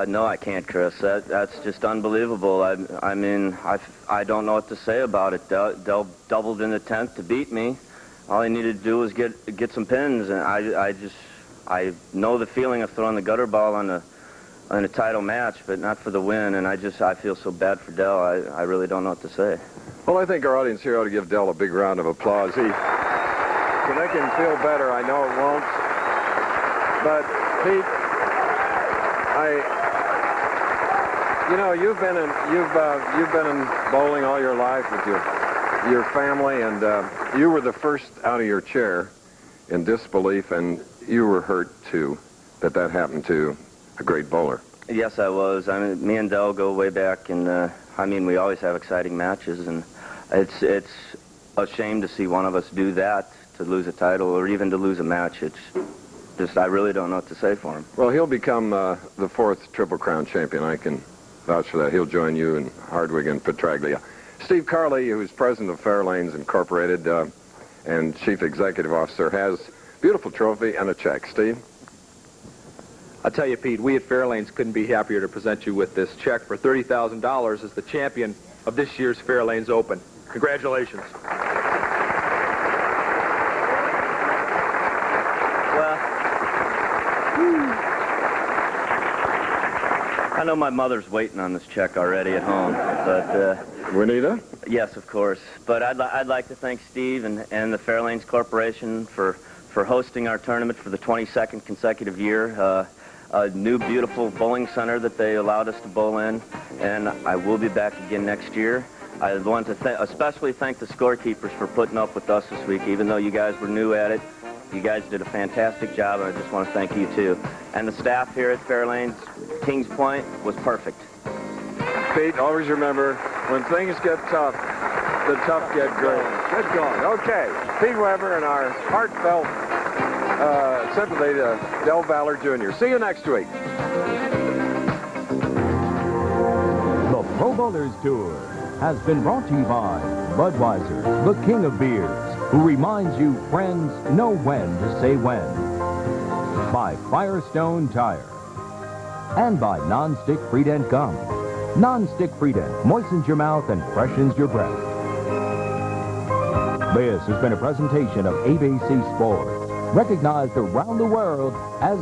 No, I can't, Chris. That's just unbelievable. I mean, I don't know what to say about it. Del doubled in the 10th to beat me. All he needed to do was get some pins, and I know the feeling of throwing the gutter ball on in a title match, but not for the win. And I feel so bad for Dell. I really don't know what to say. Well, I think our audience here ought to give Dell a big round of applause. To make him feel better, I know it won't. But Pete, you've been in bowling all your life with your family, and you were the first out of your chair in disbelief, and you were hurt too that happened to a great bowler. Yes, I was. I mean, me and Dell go way back, and we always have exciting matches, and it's a shame to see one of us do that, to lose a title or even to lose a match. It's just, I really don't know what to say for him. Well, he'll become the 4th Triple Crown champion. I can vouch for that. He'll join you and Hardwig and Petraglia. Steve Carley, who's president of Fairlanes Incorporated and chief executive officer, has a beautiful trophy and a check. Steve? I'll tell you, Pete, we at Fairlanes couldn't be happier to present you with this check for $30,000 as the champion of this year's Fairlanes Open. Congratulations. I know my mother's waiting on this check already at home, but... Juanita? Yes, of course. But I'd like to thank Steve and the Fairlanes Corporation for hosting our tournament for the 22nd consecutive year. A new, beautiful bowling center that they allowed us to bowl in, and I will be back again next year. I want to especially thank the scorekeepers for putting up with us this week, even though you guys were new at it. You guys did a fantastic job, and I just want to thank you, too. And the staff here at Fairlanes, Kings Point, was perfect. Pete, always remember, when things get tough, the tough get great. Good going. Okay, Pete Weber and our heartfelt sympathy to Del Ballard Jr. See you next week. The Pro Bowlers Tour has been brought to you by Budweiser, the king of beers, who reminds you friends know when to say when. By Firestone Tire. And by Non-Stick Freedent Gum. Non-Stick Freedent moistens your mouth and freshens your breath. This has been a presentation of ABC Sports, recognized around the world as